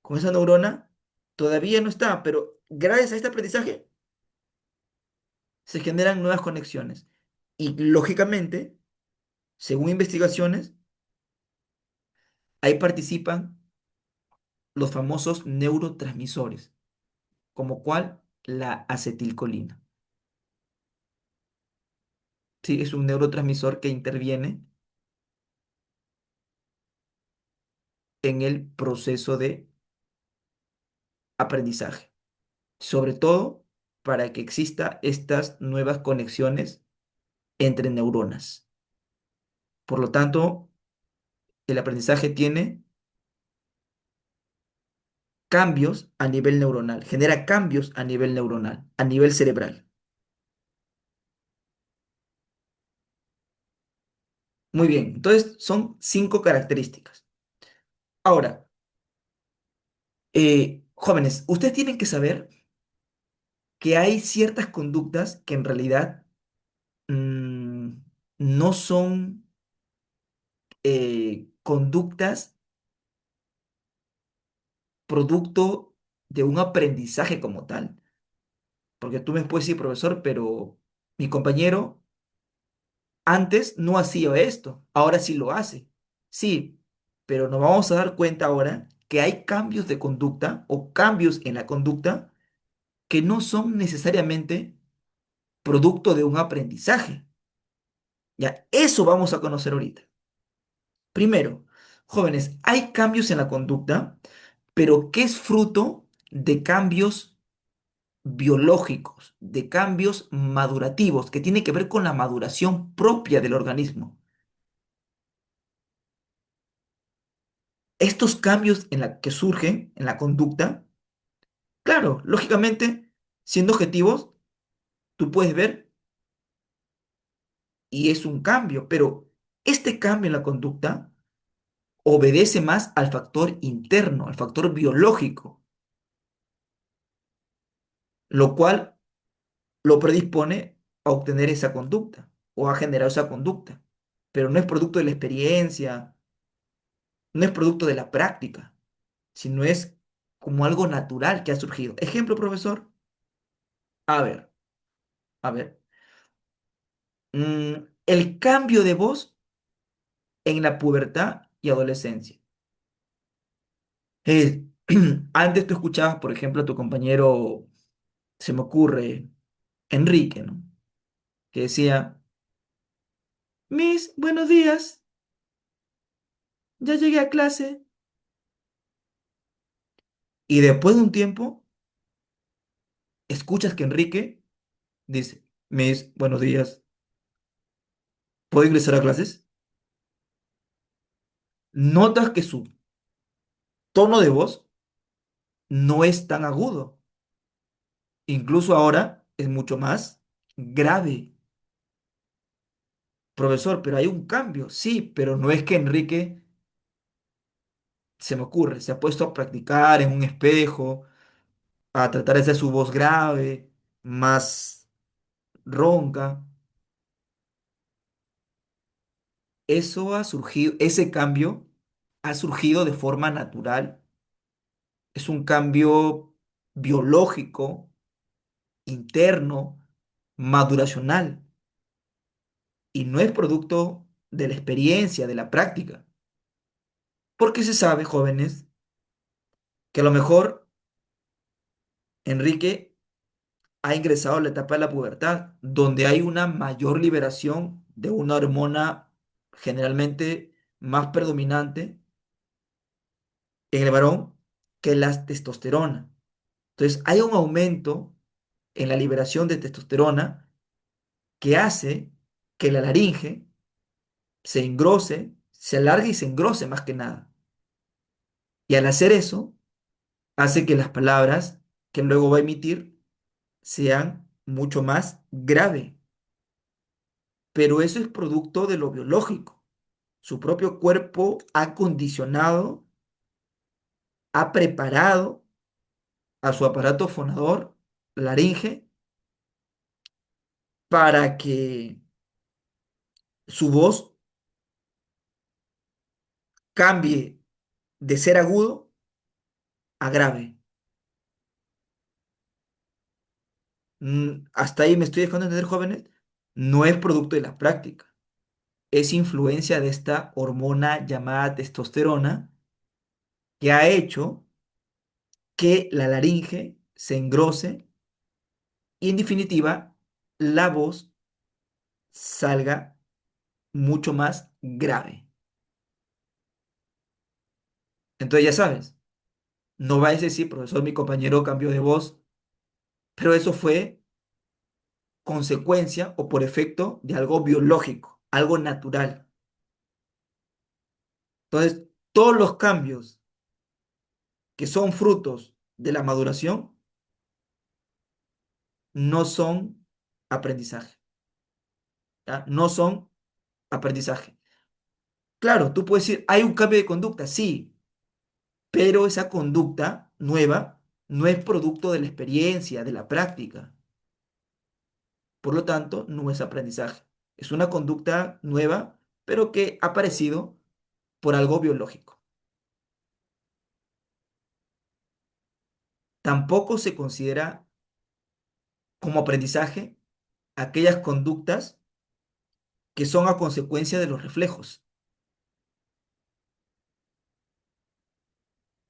con esa neurona, todavía no está, pero gracias a este aprendizaje se generan nuevas conexiones. Y lógicamente, según investigaciones, ahí participan los famosos neurotransmisores, como cuál la acetilcolina. Sí, es un neurotransmisor que interviene en el proceso de aprendizaje, sobre todo para que exista estas nuevas conexiones entre neuronas. Por lo tanto, el aprendizaje tiene cambios a nivel neuronal, genera cambios a nivel neuronal, a nivel cerebral. Muy bien, entonces son cinco características. Ahora, jóvenes, ustedes tienen que saber que hay ciertas conductas que en realidad mm, no son conductas producto de un aprendizaje como tal. Porque tú me puedes decir, profesor, pero mi compañero antes no hacía esto, ahora sí lo hace. Sí, pero nos vamos a dar cuenta ahora que hay cambios de conducta o cambios en la conducta que no son necesariamente producto de un aprendizaje. Ya, eso vamos a conocer ahorita. Primero, jóvenes, hay cambios en la conducta, pero que es fruto de cambios biológicos, de cambios madurativos, que tiene que ver con la maduración propia del organismo. Estos cambios en la que surgen en la conducta, claro, lógicamente, siendo objetivos, tú puedes ver y es un cambio, pero este cambio en la conducta obedece más al factor interno, al factor biológico, lo cual lo predispone a obtener esa conducta o a generar esa conducta, pero no es producto de la experiencia, no es producto de la práctica, sino es como algo natural que ha surgido. Ejemplo, profesor. A ver, a ver. El cambio de voz en la pubertad y adolescencia. Eh, Antes tú escuchabas, por ejemplo, a tu compañero, se me ocurre, Enrique, ¿no? Que decía, Miss, buenos días, ya llegué a clase. Y después de un tiempo, escuchas que Enrique dice, Miss, buenos días, ¿puedo ingresar a clases? Notas que su tono de voz no es tan agudo. Incluso ahora es mucho más grave. Profesor, pero hay un cambio. Sí, pero no es que Enrique, se me ocurre, se ha puesto a practicar en un espejo, a tratar de hacer su voz grave, más. ronca. Eso ha surgido, ese cambio ha surgido de forma natural. Es un cambio biológico, interno, maduracional, y no es producto de la experiencia, de la práctica. Porque se sabe, jóvenes, que a lo mejor Enrique ha ingresado a la etapa de la pubertad, donde hay una mayor liberación de una hormona generalmente más predominante en el varón que la testosterona. Entonces, hay un aumento en la liberación de testosterona que hace que la laringe se engrose, se alargue y se engrose más que nada. Y al hacer eso, hace que las palabras que luego va a emitir sean mucho más grave. Pero eso es producto de lo biológico. Su propio cuerpo ha condicionado, ha preparado a su aparato fonador, laringe, para que su voz cambie de ser agudo a grave. Hasta ahí me estoy dejando entender, jóvenes. No es producto de la práctica, es influencia de esta hormona llamada testosterona que ha hecho que la laringe se engrose y en definitiva la voz salga mucho más grave. Entonces ya sabes, no va a decir, profesor, mi compañero cambió de voz, pero eso fue consecuencia o por efecto de algo biológico, algo natural. Entonces, todos los cambios que son frutos de la maduración no son aprendizaje, ¿ya? No son aprendizaje. Claro, tú puedes decir, hay un cambio de conducta, sí, pero esa conducta nueva no es producto de la experiencia, de la práctica. Por lo tanto, no es aprendizaje. Es una conducta nueva, pero que ha aparecido por algo biológico. Tampoco se considera como aprendizaje aquellas conductas que son a consecuencia de los reflejos.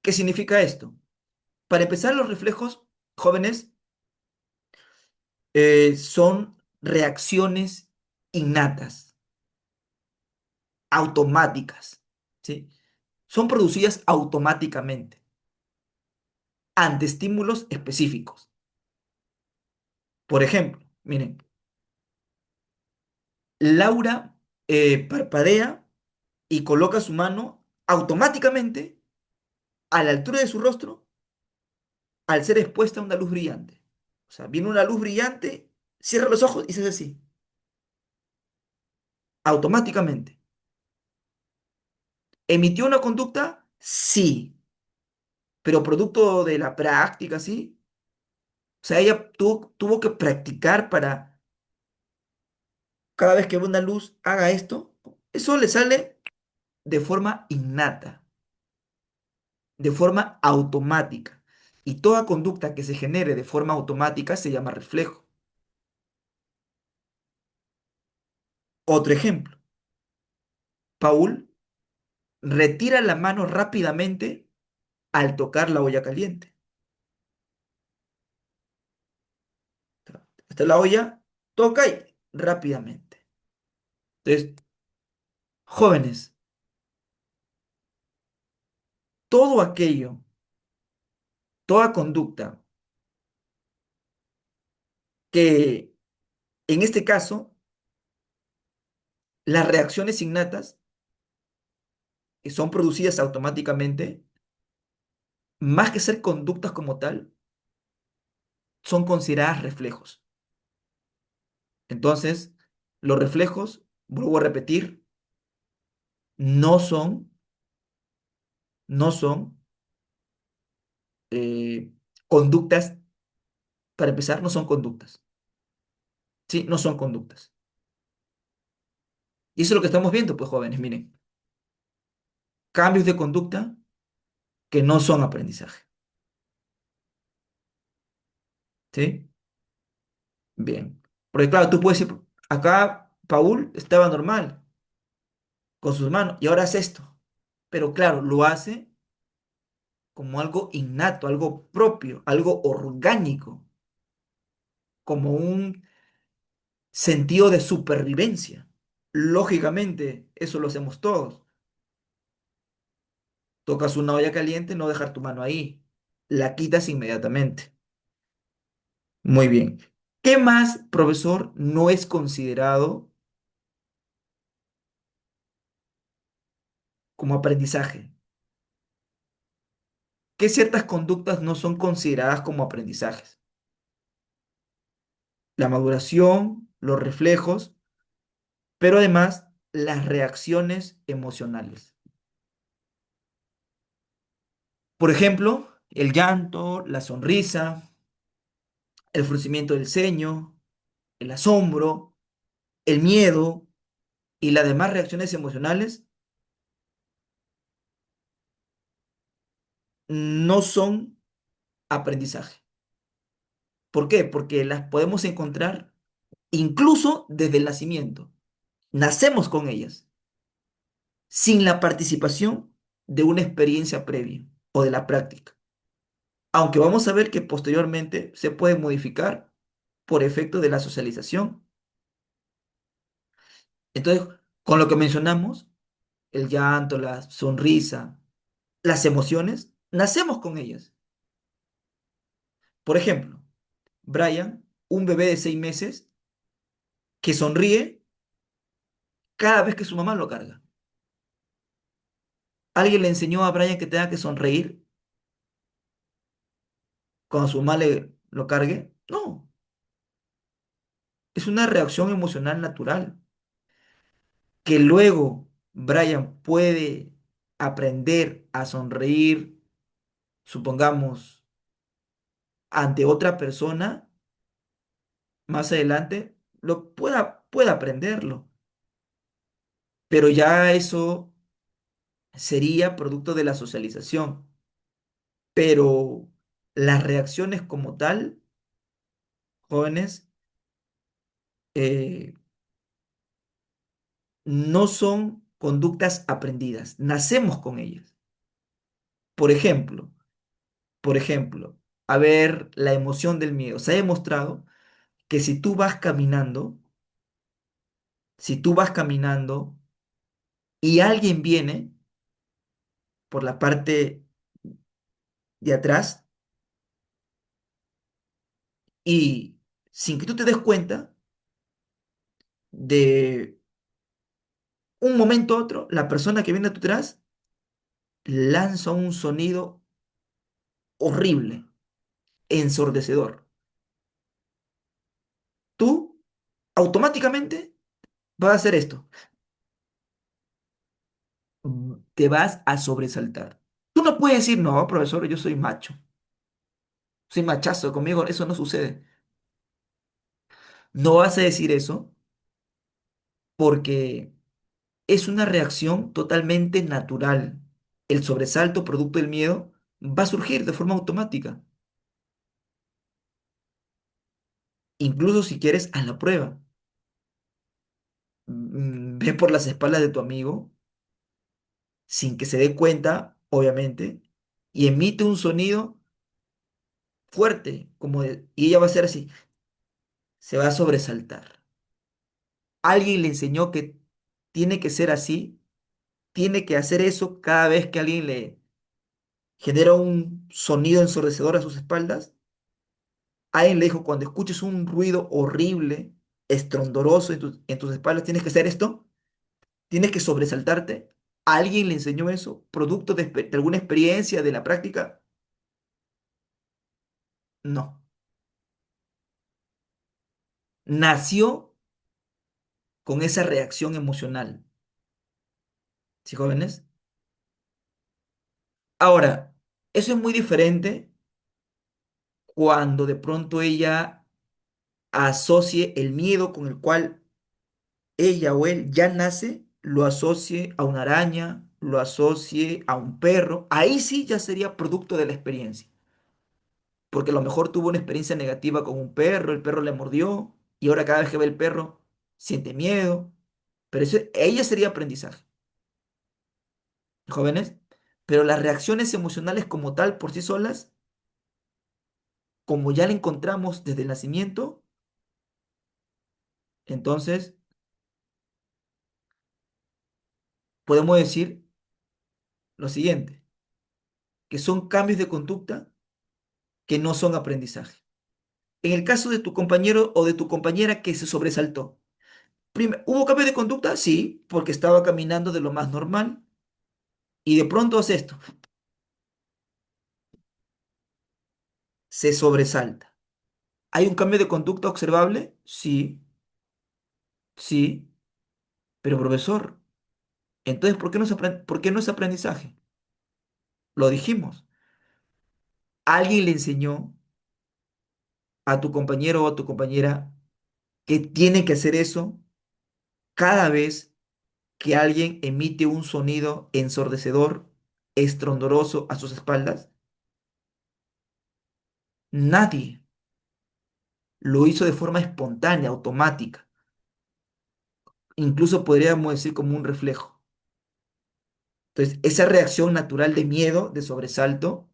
¿Qué significa esto? Para empezar, los reflejos, jóvenes, son reacciones innatas, automáticas, ¿sí? Son producidas automáticamente ante estímulos específicos. Por ejemplo, miren, Laura parpadea y coloca su mano automáticamente a la altura de su rostro al ser expuesta a una luz brillante. O sea, viene una luz brillante, cierra los ojos y se hace así, automáticamente. ¿Emitió una conducta? Sí, pero producto de la práctica, ¿sí? O sea, ella tuvo que practicar para cada vez que ve una luz haga esto. Eso le sale de forma innata, de forma automática. Y toda conducta que se genere de forma automática se llama reflejo. Otro ejemplo, Paul retira la mano rápidamente al tocar la olla caliente. Está la olla, toca y rápidamente. Entonces, jóvenes, todo aquello, toda conducta que en este caso, las reacciones innatas que son producidas automáticamente, más que ser conductas como tal, son consideradas reflejos. Entonces, los reflejos, vuelvo a repetir, no son, no son conductas, para empezar, no son conductas, ¿sí? No son conductas. Y eso es lo que estamos viendo, pues jóvenes, miren, cambios de conducta que no son aprendizaje, ¿sí? Bien. Porque claro, tú puedes decir, acá Paul estaba normal con sus manos y ahora hace esto. Pero claro, lo hace como algo innato, algo propio, algo orgánico, como un sentido de supervivencia. Lógicamente, eso lo hacemos todos. Tocas una olla caliente, no dejar tu mano ahí. La quitas inmediatamente. Muy bien. ¿Qué más, profesor, no es considerado como aprendizaje? ¿Qué ciertas conductas no son consideradas como aprendizajes? La maduración, los reflejos, pero además las reacciones emocionales. Por ejemplo, el llanto, la sonrisa, el fruncimiento del ceño, el asombro, el miedo y las demás reacciones emocionales no son aprendizaje. ¿Por qué? Porque las podemos encontrar incluso desde el nacimiento. Nacemos con ellas, sin la participación de una experiencia previa o de la práctica. Aunque vamos a ver que posteriormente se puede modificar por efecto de la socialización. Entonces, con lo que mencionamos, el llanto, la sonrisa, las emociones, nacemos con ellas. Por ejemplo, Brian, un bebé de 6 meses que sonríe cada vez que su mamá lo carga. ¿Alguien le enseñó a Brian que tenga que sonreír cuando su mamá lo cargue? No, es una reacción emocional natural que luego Brian puede aprender a sonreír, supongamos, ante otra persona más adelante, pueda aprenderlo. Pero ya eso sería producto de la socialización. Pero las reacciones como tal, jóvenes, eh, no son conductas aprendidas, nacemos con ellas. Por ejemplo, por ejemplo, a ver la emoción del miedo. Se ha demostrado que si tú vas caminando y alguien viene por la parte de atrás y sin que tú te des cuenta, de un momento a otro, la persona que viene atrás lanza un sonido horrible, ensordecedor. Tú automáticamente vas a hacer esto. Te vas a sobresaltar. Tú no puedes decir, no, profesor, yo soy macho, soy machazo, conmigo eso no sucede. No vas a decir eso porque es una reacción totalmente natural. El sobresalto producto del miedo va a surgir de forma automática, incluso si quieres a la prueba. Ve por las espaldas de tu amigo sin que se dé cuenta, obviamente, y emite un sonido fuerte, y ella va a ser así, se va a sobresaltar. Alguien le enseñó que tiene que ser así, tiene que hacer eso cada vez que alguien le genera un sonido ensordecedor a sus espaldas. Alguien le dijo, cuando escuches un ruido horrible, estrondoroso en tus espaldas, tienes que hacer esto, tienes que sobresaltarte. ¿Alguien le enseñó eso? ¿Producto de alguna experiencia, de la práctica? No. Nació con esa reacción emocional. ¿Sí, jóvenes? Ahora, eso es muy diferente cuando de pronto ella asocie el miedo con el cual ella o él ya nace, lo asocie a una araña, lo asocie a un perro, ahí sí ya sería producto de la experiencia. Porque a lo mejor tuvo una experiencia negativa con un perro, el perro le mordió y ahora cada vez que ve el perro siente miedo. Pero eso, ella sería aprendizaje, jóvenes. Pero las reacciones emocionales como tal, por sí solas, como ya la encontramos desde el nacimiento, entonces podemos decir lo siguiente, que son cambios de conducta que no son aprendizaje. En el caso de tu compañero o de tu compañera que se sobresaltó, ¿hubo cambio de conducta? Sí, porque estaba caminando de lo más normal y de pronto hace esto, se sobresalta. ¿Hay un cambio de conducta observable? Sí, sí, pero profesor, entonces, ¿por qué no es aprendizaje? Lo dijimos. Alguien le enseñó a tu compañero o a tu compañera que tiene que hacer eso cada vez que alguien emite un sonido ensordecedor, estrondoroso a sus espaldas. Nadie lo hizo de forma espontánea, automática. Incluso podríamos decir como un reflejo. Entonces, esa reacción natural de miedo, de sobresalto,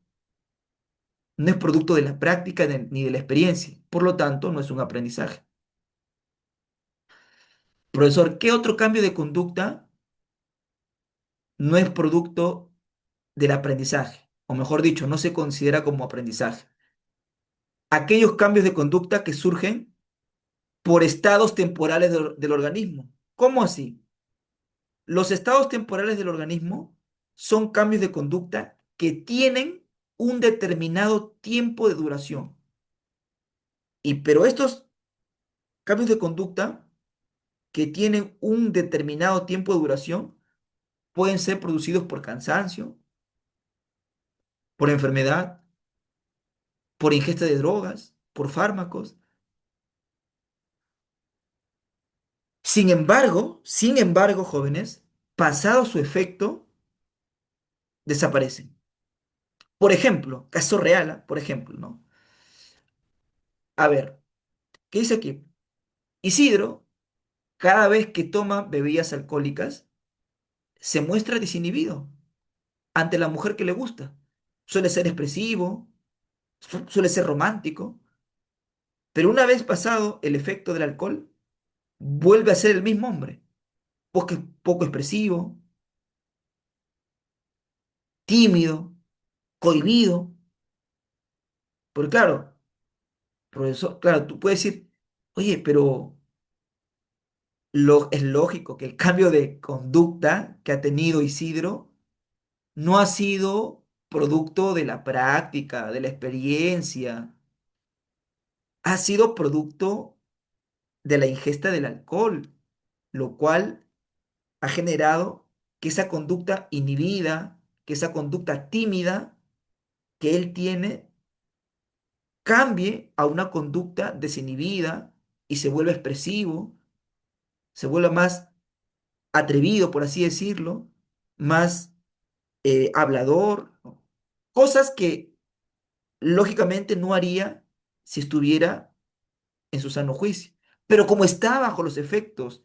no es producto de la práctica ni de la experiencia. Por lo tanto, no es un aprendizaje. Profesor, ¿qué otro cambio de conducta no es producto del aprendizaje? O mejor dicho, no se considera como aprendizaje. Aquellos cambios de conducta que surgen por estados temporales del organismo. ¿Cómo así? Los estados temporales del organismo son cambios de conducta que tienen un determinado tiempo de duración. Pero estos cambios de conducta que tienen un determinado tiempo de duración pueden ser producidos por cansancio, por enfermedad, por ingesta de drogas, por fármacos. Sin embargo, jóvenes, pasado su efecto, desaparecen. Por ejemplo, caso real, ¿ah? Por ejemplo, ¿no? A ver, ¿qué dice aquí? Isidro, cada vez que toma bebidas alcohólicas, se muestra desinhibido ante la mujer que le gusta. Suele ser expresivo, suele ser romántico, pero una vez pasado el efecto del alcohol, vuelve a ser el mismo hombre, poco expresivo, tímido, cohibido. Porque claro, profesor, claro, tú puedes decir, oye, pero es lógico que el cambio de conducta que ha tenido Isidro no ha sido producto de la práctica, de la experiencia, ha sido producto de la ingesta del alcohol, lo cual ha generado que esa conducta inhibida, que esa conducta tímida que él tiene, cambie a una conducta desinhibida y se vuelva expresivo, se vuelva más atrevido, por así decirlo, más hablador, ¿no? Cosas que lógicamente no haría si estuviera en su sano juicio. Pero como está bajo los efectos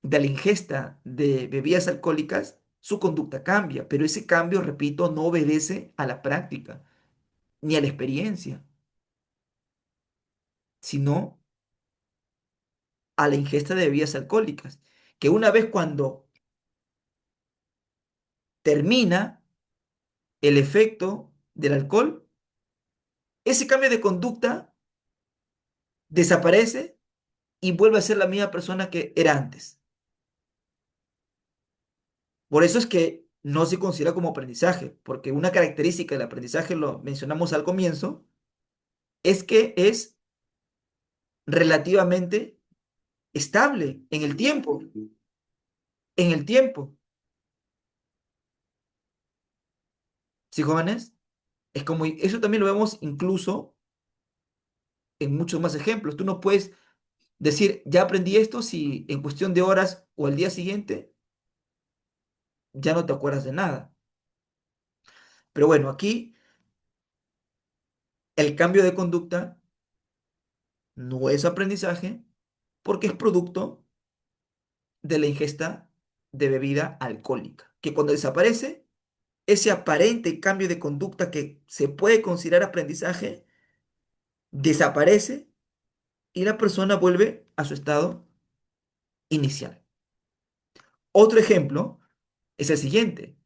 de la ingesta de bebidas alcohólicas, su conducta cambia, pero ese cambio, repito, no obedece a la práctica ni a la experiencia, sino a la ingesta de bebidas alcohólicas, que una vez cuando termina el efecto del alcohol, ese cambio de conducta desaparece y vuelve a ser la misma persona que era antes. Por eso es que no se considera como aprendizaje, porque una característica del aprendizaje, lo mencionamos al comienzo, es que es relativamente estable en el tiempo, en el tiempo. ¿Sí, jóvenes? Es como, eso también lo vemos incluso en muchos más ejemplos. Tú no puedes decir, ya aprendí esto si en cuestión de horas o al día siguiente ya no te acuerdas de nada. Pero bueno, aquí el cambio de conducta no es aprendizaje porque es producto de la ingesta de bebida alcohólica, que cuando desaparece, ese aparente cambio de conducta que se puede considerar aprendizaje, desaparece y la persona vuelve a su estado inicial. Otro ejemplo es el siguiente.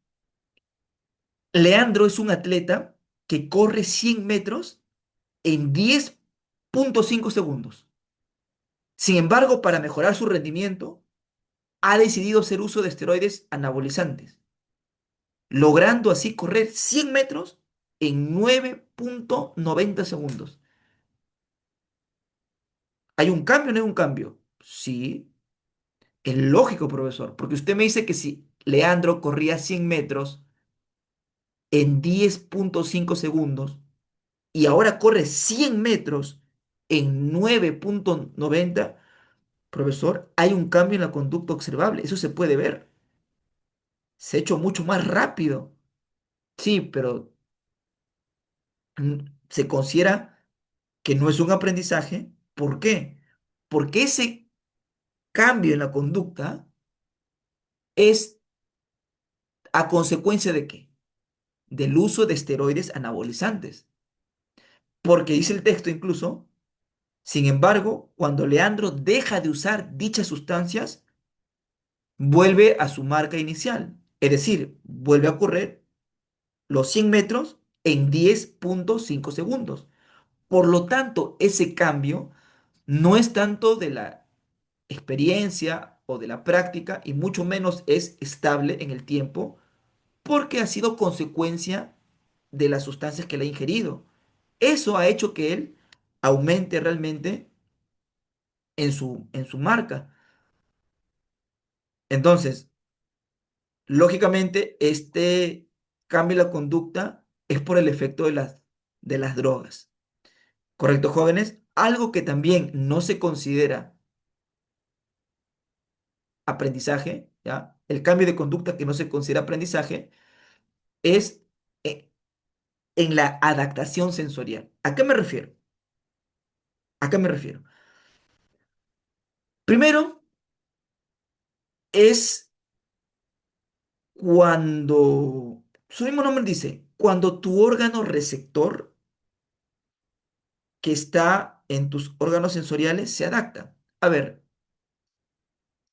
Leandro es un atleta que corre 100 metros en 10,5 segundos. Sin embargo, para mejorar su rendimiento, ha decidido hacer uso de esteroides anabolizantes, logrando así correr 100 metros en 9,90 segundos. ¿Hay un cambio o no hay un cambio? Sí, es lógico, profesor, porque usted me dice que si Leandro corría 100 metros en 10,5 segundos y ahora corre 100 metros en 9,90, profesor, hay un cambio en la conducta observable. Eso se puede ver. Se ha hecho mucho más rápido. Sí, pero se considera que no es un aprendizaje. ¿Por qué? Porque ese cambio en la conducta es a consecuencia de qué? Del uso de esteroides anabolizantes. Porque dice el texto incluso, sin embargo, cuando Leandro deja de usar dichas sustancias, vuelve a su marca inicial. Es decir, vuelve a correr los 100 metros en 10,5 segundos. Por lo tanto, ese cambio no es tanto de la experiencia o de la práctica y mucho menos es estable en el tiempo porque ha sido consecuencia de las sustancias que le ha ingerido. Eso ha hecho que él aumente realmente en su marca. Entonces, lógicamente, este cambio en la conducta es por el efecto de las drogas. ¿Correcto, jóvenes? Algo que también no se considera aprendizaje, ¿ya? El cambio de conducta que no se considera aprendizaje es eh, en la adaptación sensorial. ¿A qué me refiero? ¿A qué me refiero? Primero, es cuando, su mismo nombre dice, cuando tu órgano receptor que está en tus órganos sensoriales se adapta. A ver,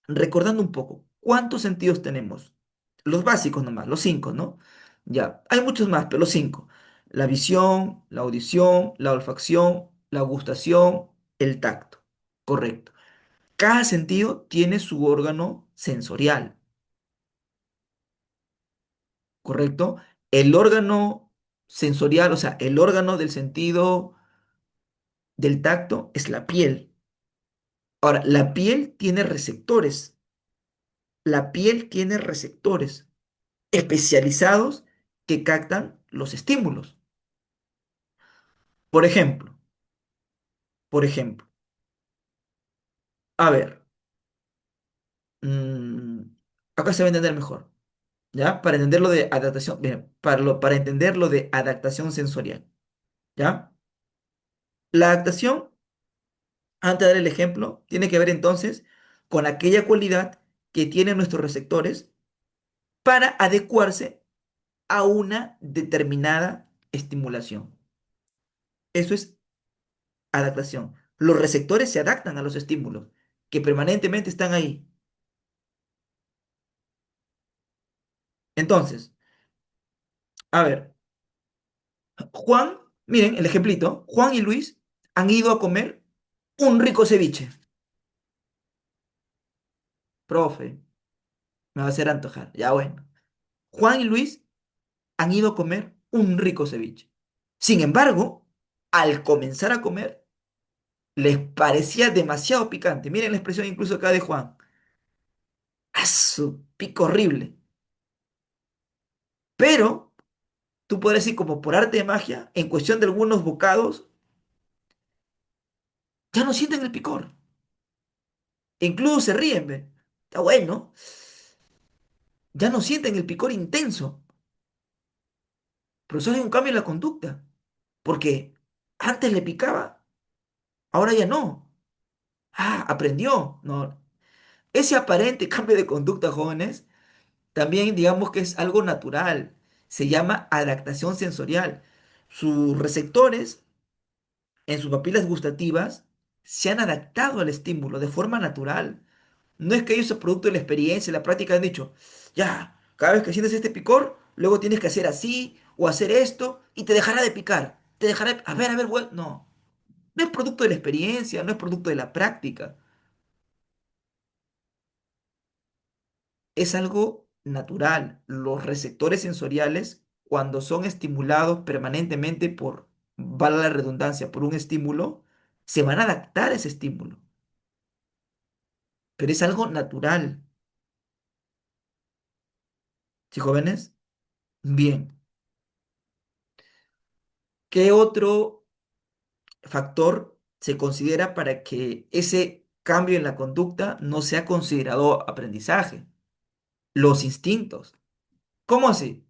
recordando un poco, ¿cuántos sentidos tenemos? Los básicos nomás, los cinco, ¿no? Ya, hay muchos más, pero los cinco. La visión, la audición, la olfacción, la gustación, el tacto. Correcto. Cada sentido tiene su órgano sensorial, ¿correcto? El órgano sensorial, o sea, el órgano del sentido del tacto es la piel. Ahora, la piel tiene receptores. La piel tiene receptores especializados que captan los estímulos. Por ejemplo, por ejemplo, a ver, mm, acá se va a entender mejor, ¿ya? Para entender lo de adaptación, bien, para entender lo de adaptación sensorial, ¿ya? La adaptación, antes de dar el ejemplo, tiene que ver entonces con aquella cualidad que tienen nuestros receptores para adecuarse a una determinada estimulación. Eso es adaptación. Los receptores se adaptan a los estímulos que permanentemente están ahí. Entonces, a ver, Juan, miren el ejemplito, Juan y Luis han ido a comer un rico ceviche. Profe, me va a hacer antojar. Ya bueno. Juan y Luis han ido a comer un rico ceviche. Sin embargo, al comenzar a comer, les parecía demasiado picante. Miren la expresión incluso acá de Juan. ¡A su pico horrible! Pero tú podrías decir como por arte de magia, en cuestión de algunos bocados, ya no sienten el picor. Incluso se ríen, ¿ve? Está bueno. Ya no sienten el picor intenso. Pero eso es un cambio en la conducta. Porque antes le picaba, ahora ya no. Ah, aprendió. No. Ese aparente cambio de conducta, jóvenes, también digamos que es algo natural. Se llama adaptación sensorial. Sus receptores en sus papilas gustativas se han adaptado al estímulo de forma natural. No es que ellos, producto de la experiencia y la práctica, han dicho, ya, cada vez que sientes este picor, luego tienes que hacer así o hacer esto y te dejará de picar. Te dejará de... a ver, bueno, no. No es producto de la experiencia, no es producto de la práctica. Es algo natural. Los receptores sensoriales, cuando son estimulados permanentemente por, vale la redundancia, por un estímulo, se van a adaptar a ese estímulo. Pero es algo natural. ¿Sí, jóvenes? Bien. ¿Qué otro factor se considera para que ese cambio en la conducta no sea considerado aprendizaje? Los instintos. ¿Cómo así?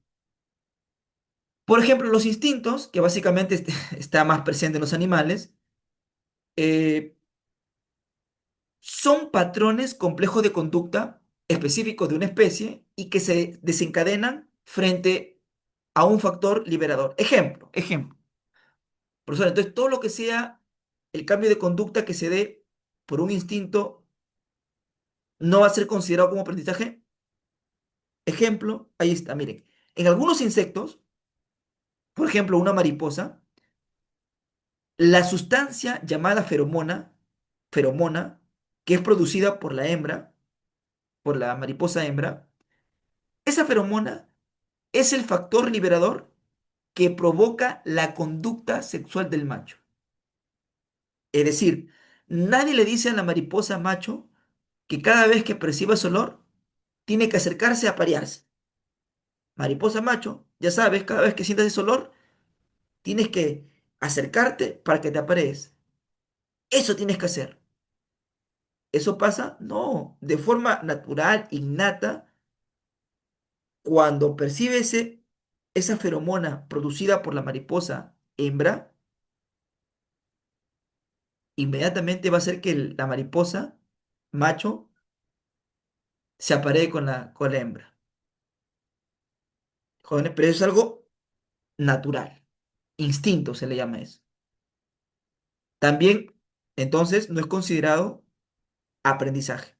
Por ejemplo, los instintos, que básicamente está más presente en los animales, eh, son patrones complejos de conducta específicos de una especie y que se desencadenan frente a un factor liberador. Ejemplo. Profesor, entonces todo lo que sea el cambio de conducta que se dé por un instinto no va a ser considerado como aprendizaje. Ejemplo, ahí está, miren. En algunos insectos, por ejemplo, una mariposa, la sustancia llamada feromona, que es producida por la hembra, por la mariposa hembra, esa feromona es el factor liberador que provoca la conducta sexual del macho. Es decir, nadie le dice a la mariposa macho que cada vez que perciba ese olor, tiene que acercarse a parearse. Mariposa macho, ya sabes, cada vez que sientas ese olor, tienes que acercarte para que te aparees. Eso tienes que hacer. ¿Eso pasa? No, de forma natural, innata, cuando percibe esa feromona producida por la mariposa hembra, inmediatamente va a hacer que la mariposa macho se aparee con la hembra. Jóvenes, pero eso es algo natural. Instinto se le llama eso. También, entonces, no es considerado aprendizaje.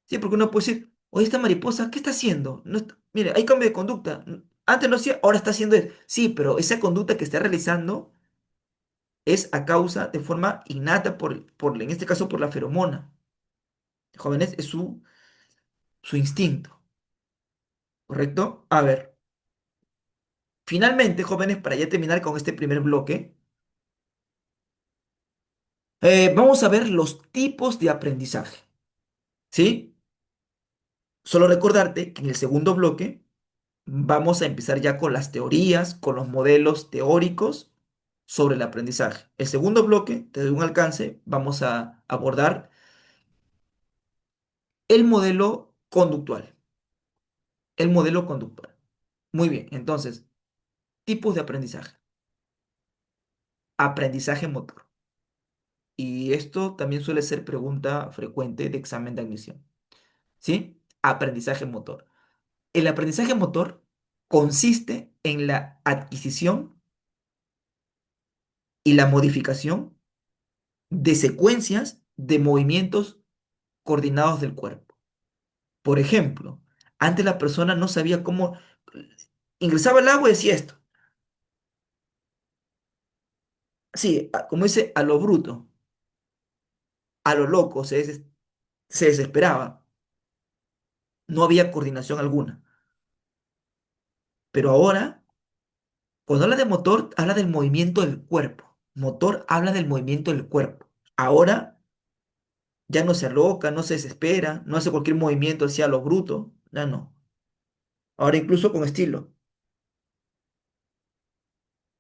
Sí, porque uno puede decir, oye, esta mariposa, ¿qué está haciendo? No mire, hay cambio de conducta. Antes lo hacía, ahora está haciendo eso. Sí, pero esa conducta que está realizando es a causa de forma innata en este caso, por la feromona. Jóvenes, es su instinto, ¿correcto? A ver, finalmente, jóvenes, para ya terminar con este primer bloque, vamos a ver los tipos de aprendizaje, ¿sí? Solo recordarte que en el segundo bloque vamos a empezar ya con las teorías, con los modelos teóricos sobre el aprendizaje. El segundo bloque, te doy un alcance, vamos a abordar el modelo conductual. El modelo conductual. Muy bien, entonces, tipos de aprendizaje. Aprendizaje motor. Y esto también suele ser pregunta frecuente de examen de admisión. ¿Sí? Aprendizaje motor. El aprendizaje motor consiste en la adquisición y la modificación de secuencias de movimientos coordinados del cuerpo. Por ejemplo, antes la persona no sabía cómo ingresaba el agua y decía esto. Sí, como dice, a lo bruto, a lo loco, se desesperaba. No había coordinación alguna. Pero ahora, cuando habla de motor, habla del movimiento del cuerpo. Motor habla del movimiento del cuerpo. Ahora ya no se aloca, no se desespera, no hace cualquier movimiento hacia lo bruto. Ya no. Ahora incluso con estilo.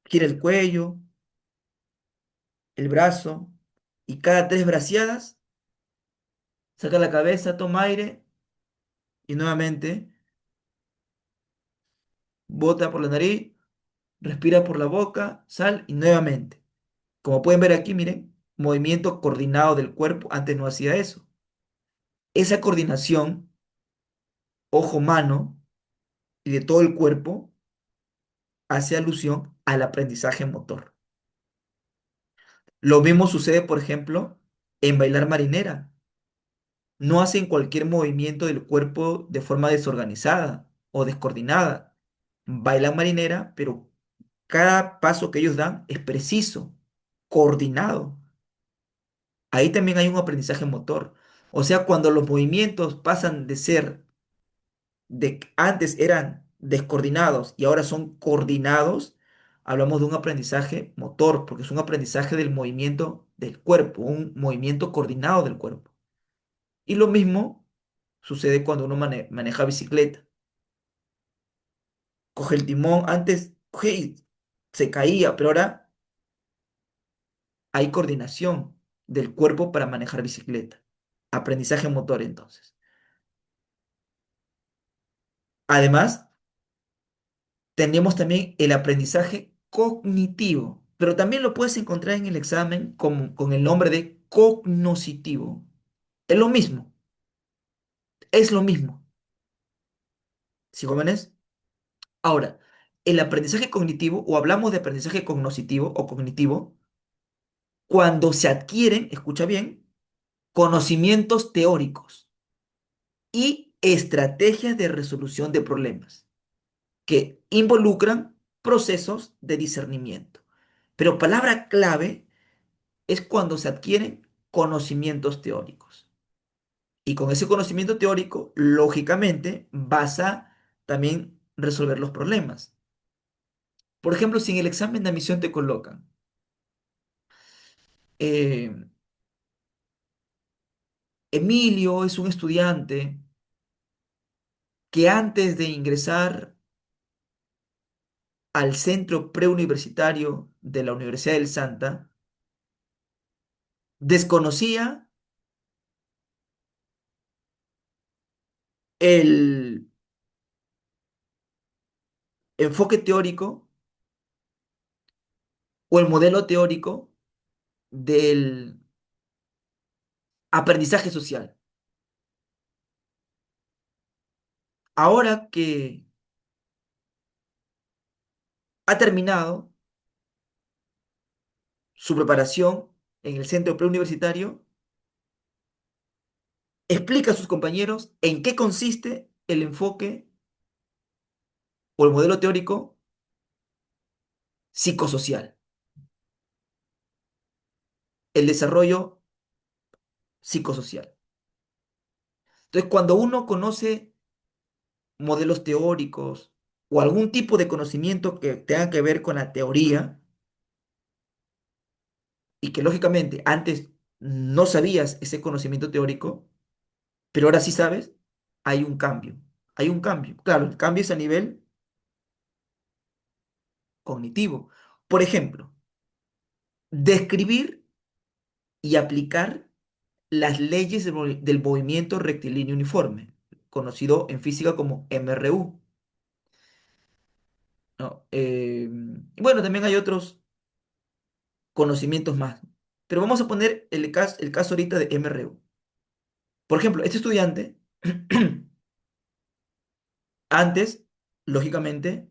Gira el cuello, el brazo y cada tres braceadas, saca la cabeza, toma aire y nuevamente bota por la nariz, respira por la boca, sal y nuevamente. Como pueden ver aquí, miren, movimiento coordinado del cuerpo. Antes no hacía eso. Esa coordinación, ojo-mano y de todo el cuerpo, hace alusión al aprendizaje motor. Lo mismo sucede, por ejemplo, en bailar marinera. No hacen cualquier movimiento del cuerpo de forma desorganizada o descoordinada. Bailan marinera, pero cada paso que ellos dan es preciso, coordinado. Ahí también hay un aprendizaje motor. O sea, cuando los movimientos pasan de ser, de que antes eran descoordinados y ahora son coordinados, hablamos de un aprendizaje motor, porque es un aprendizaje del movimiento del cuerpo, un movimiento coordinado del cuerpo. Y lo mismo sucede cuando uno maneja bicicleta. Coge el timón, antes se caía, pero ahora hay coordinación del cuerpo para manejar bicicleta. Aprendizaje motor, entonces. Además, tenemos también el aprendizaje cognitivo, pero también lo puedes encontrar en el examen con el nombre de cognoscitivo. Es lo mismo, es lo mismo. ¿Sí, jóvenes? Ahora, el aprendizaje cognitivo, o hablamos de aprendizaje cognoscitivo o cognitivo, cuando se adquieren, escucha bien, conocimientos teóricos y estrategias de resolución de problemas que involucran procesos de discernimiento. Pero palabra clave es cuando se adquieren conocimientos teóricos. Y con ese conocimiento teórico, lógicamente, vas a también resolver los problemas. Por ejemplo, si en el examen de admisión te colocan, eh, Emilio es un estudiante que antes de ingresar al centro preuniversitario de la Universidad del Santa, desconocía el enfoque teórico o el modelo teórico del aprendizaje social. Ahora que ha terminado su preparación en el centro preuniversitario, explica a sus compañeros en qué consiste el enfoque o el modelo teórico psicosocial, el desarrollo psicosocial. Entonces, cuando uno conoce modelos teóricos o algún tipo de conocimiento que tenga que ver con la teoría y que lógicamente antes no sabías ese conocimiento teórico, pero ahora sí sabes, hay un cambio. Hay un cambio. Claro, el cambio es a nivel cognitivo. Por ejemplo, describir y aplicar las leyes del movimiento rectilíneo uniforme, conocido en física como MRU, ¿no? Y bueno, también hay otros conocimientos más, pero vamos a poner el caso ahorita de MRU. Por ejemplo, este estudiante antes, lógicamente,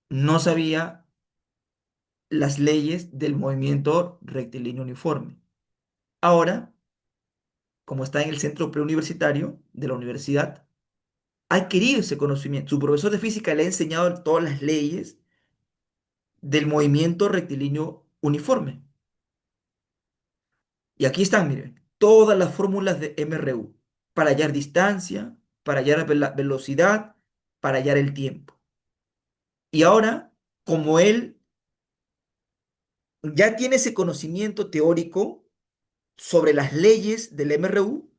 no sabía las leyes del movimiento rectilíneo uniforme. Ahora, como está en el centro preuniversitario de la universidad, ha adquirido ese conocimiento. Su profesor de física le ha enseñado todas las leyes del movimiento rectilíneo uniforme. Y aquí están, miren, todas las fórmulas de MRU para hallar distancia, para hallar velocidad, para hallar el tiempo. Y ahora, como él ya tiene ese conocimiento teórico sobre las leyes del MRU,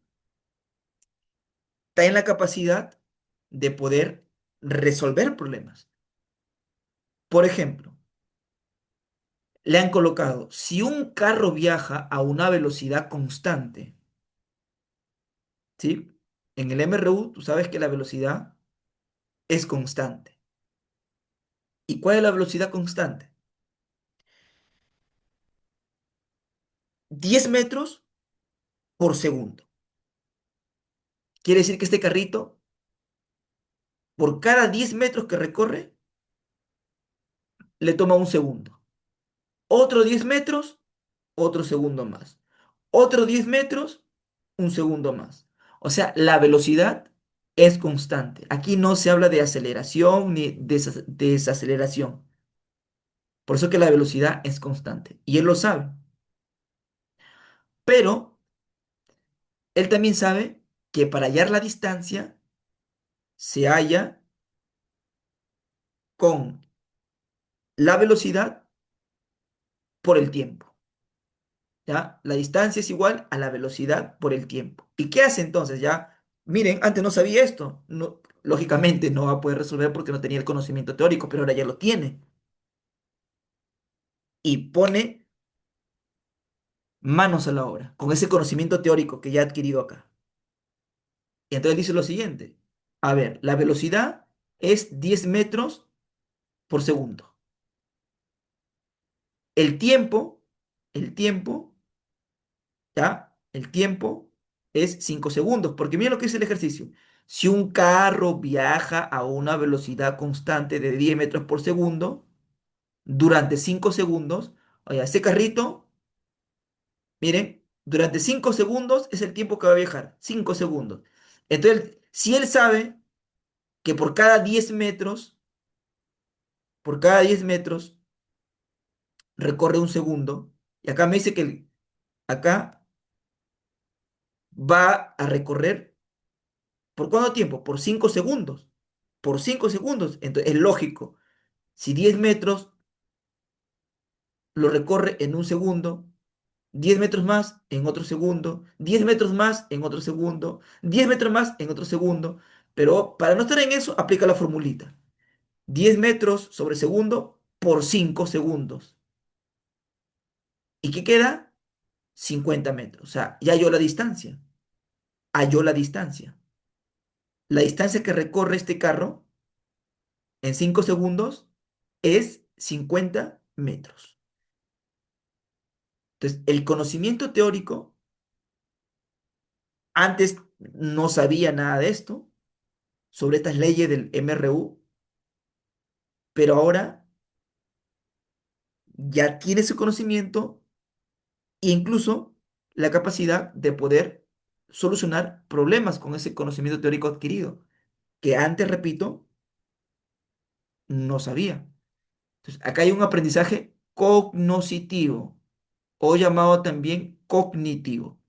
está en la capacidad de poder resolver problemas. Por ejemplo, Le han colocado, si un carro viaja a una velocidad constante, ¿sí? En el MRU, tú sabes que la velocidad es constante. ¿Y cuál es la velocidad constante? 10 metros por segundo. Quiere decir que este carrito, por cada 10 metros que recorre, le toma un segundo. Otro 10 metros, otro segundo más. Otro 10 metros, un segundo más. O sea, la velocidad es constante. Aquí no se habla de aceleración ni desaceleración. Por eso que la velocidad es constante. Y él lo sabe. Pero él también sabe que para hallar la distancia se halla con la velocidad por el tiempo. ¿Ya? La distancia es igual a la velocidad por el tiempo. ¿Y qué hace entonces? Ya, miren, antes no sabía esto. No, lógicamente no va a poder resolver porque no tenía el conocimiento teórico, pero ahora ya lo tiene. Y pone manos a la obra con ese conocimiento teórico que ya ha adquirido acá. Y entonces dice lo siguiente. A ver, la velocidad es 10 metros por segundo. El tiempo, el tiempo, ¿ya? El tiempo es 5 segundos, porque mira lo que dice el ejercicio. Si un carro viaja a una velocidad constante de 10 metros por segundo durante 5 segundos, oye, ese carrito, miren, durante 5 segundos es el tiempo que va a viajar, 5 segundos. Entonces, si él sabe que por cada 10 metros recorre un segundo, y acá me dice que acá va a recorrer. ¿Por cuánto tiempo? Por 5 segundos. Por 5 segundos. Entonces es lógico. Si 10 metros lo recorre en un segundo, 10 metros más en otro segundo, 10 metros más en otro segundo, 10 metros más en otro segundo. Pero para no estar en eso, aplica la formulita. 10 metros sobre segundo por 5 segundos. ¿Y qué queda? 50 metros. O sea, ya halló la distancia. Halló la distancia. La distancia que recorre este carro en 5 segundos es 50 metros. Entonces, el conocimiento teórico, antes no sabía nada de esto, sobre estas leyes del MRU, pero ahora ya tiene ese conocimiento e incluso la capacidad de poder solucionar problemas con ese conocimiento teórico adquirido, que antes, repito, no sabía. Entonces, acá hay un aprendizaje cognoscitivo o llamado también cognitivo.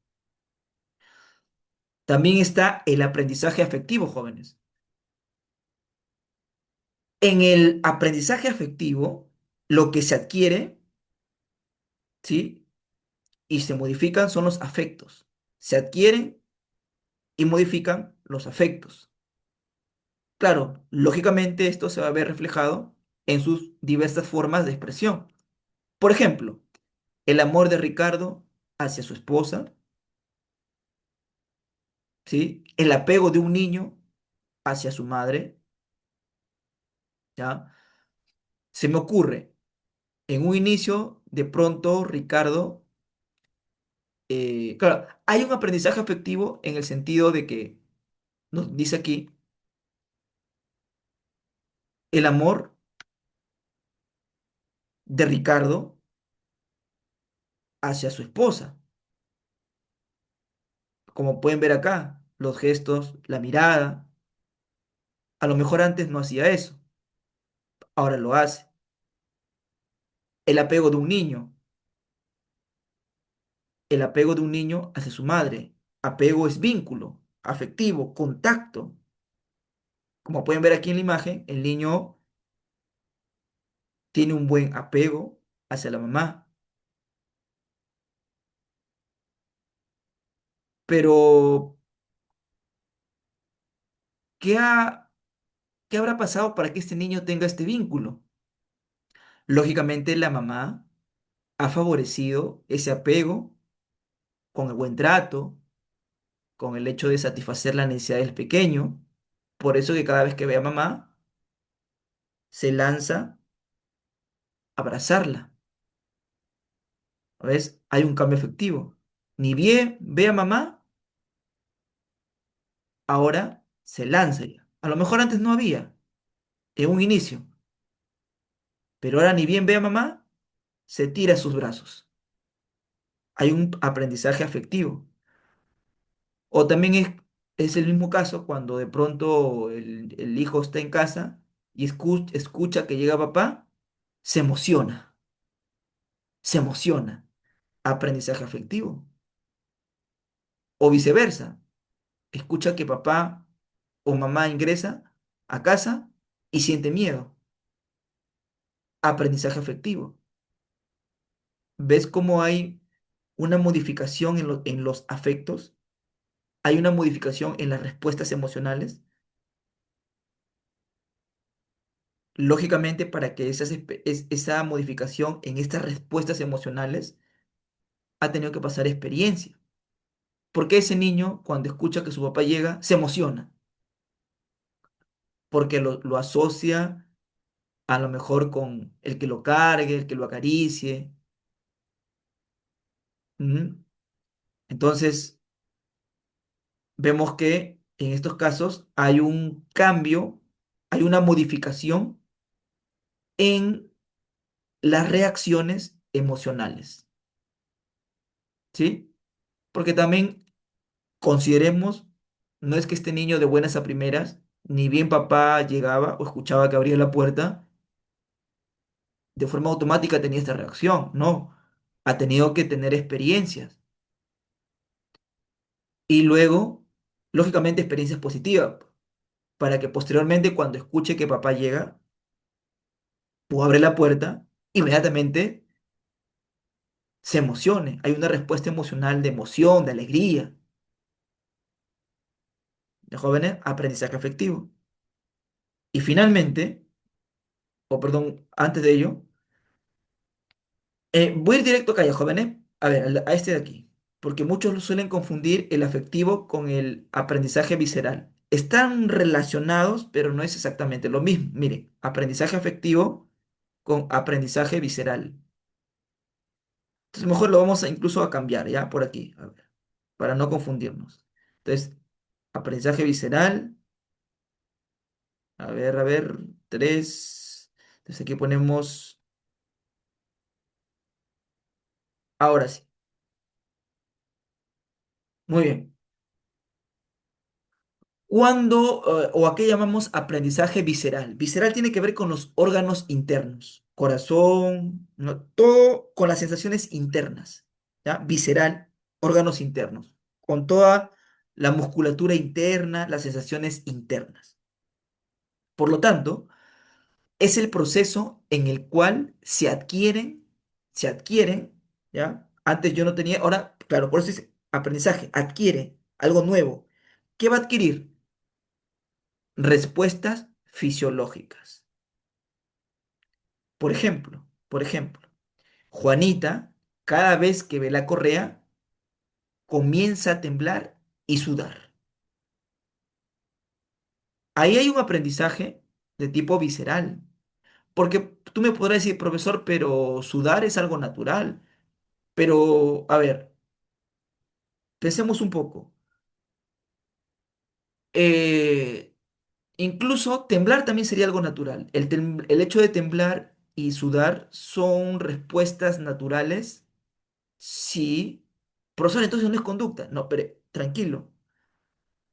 También está el aprendizaje afectivo, jóvenes. En el aprendizaje afectivo, lo que se adquiere, ¿sí? Y se modifican son los afectos. Se adquieren y modifican los afectos. Claro, lógicamente esto se va a ver reflejado en sus diversas formas de expresión. Por ejemplo, el amor de Ricardo hacia su esposa, ¿sí? El apego de un niño hacia su madre, ¿ya? Se me ocurre, en un inicio, de pronto Ricardo, claro, hay un aprendizaje afectivo en el sentido de que, nos dice aquí, el amor de Ricardo hacia su esposa. Como pueden ver acá, los gestos, la mirada. A lo mejor antes no hacía eso, ahora lo hace. El apego de un niño, el apego de un niño hacia su madre. Apego es vínculo, afectivo, contacto. Como pueden ver aquí en la imagen, el niño tiene un buen apego hacia la mamá. Pero, ¿qué ha, qué habrá pasado para que este niño tenga este vínculo? Lógicamente, la mamá ha favorecido ese apego con el buen trato, con el hecho de satisfacer la necesidad del pequeño. Por eso que cada vez que ve a mamá, se lanza a abrazarla. ¿Ves? Hay un cambio efectivo. Ni bien ve a mamá, ahora se lanza ya. A lo mejor antes no había, en un inicio, pero ahora ni bien ve a mamá, se tira a sus brazos. Hay un aprendizaje afectivo. O también es el mismo caso cuando de pronto el hijo está en casa y escucha que llega papá, se emociona, se emociona. Aprendizaje afectivo. O viceversa, escucha que papá o mamá ingresa a casa y siente miedo. Aprendizaje afectivo. ¿Ves cómo hay una modificación en los afectos? Hay una modificación en las respuestas emocionales. Lógicamente, para que esa modificación en estas respuestas emocionales ha tenido que pasar experiencia. Porque ese niño, cuando escucha que su papá llega, se emociona, porque lo asocia a lo mejor con el que lo cargue, el que lo acaricie. Ujú. Entonces, vemos que en estos casos hay un cambio, hay una modificación en las reacciones emocionales, ¿sí? Porque también consideremos, no es que este niño de buenas a primeras, ni bien papá llegaba o escuchaba que abría la puerta, de forma automática tenía esta reacción, no, ha tenido que tener experiencias y luego, lógicamente, experiencias positivas, para que posteriormente cuando escuche que papá llega o abre la puerta, inmediatamente se emocione. Hay una respuesta emocional de emoción, de alegría. De jóvenes, aprendizaje afectivo. Y finalmente, o perdón, antes de ello, voy a ir directo acá, ya jóvenes, a ver, a este de aquí, porque muchos lo suelen confundir el afectivo con el aprendizaje visceral. Están relacionados, pero no es exactamente lo mismo. Miren, aprendizaje afectivo con aprendizaje visceral. Entonces mejor lo vamos a incluso a cambiar, ¿ya? Por aquí, a ver, para no confundirnos. Entonces, aprendizaje visceral, a ver, tres. Entonces aquí ponemos, ahora sí. Muy bien. Cuando, o a qué llamamos aprendizaje visceral. Visceral tiene que ver con los órganos internos, corazón, ¿no? Todo con las sensaciones internas, ¿ya? Visceral, órganos internos, con toda la musculatura interna, las sensaciones internas. Por lo tanto, es el proceso en el cual se adquieren, ¿ya? Antes yo no tenía, ahora, claro, por eso es aprendizaje, adquiere algo nuevo. ¿Qué va a adquirir? Respuestas fisiológicas. Por ejemplo, Juanita, cada vez que ve la correa, comienza a temblar y sudar. Ahí hay un aprendizaje de tipo visceral, porque tú me podrás decir, profesor, pero sudar es algo natural. Pero, a ver, pensemos un poco. Eh, Incluso temblar también sería algo natural. El hecho de temblar y sudar son respuestas naturales. Sí. Profesor, entonces no es conducta. No, pero tranquilo.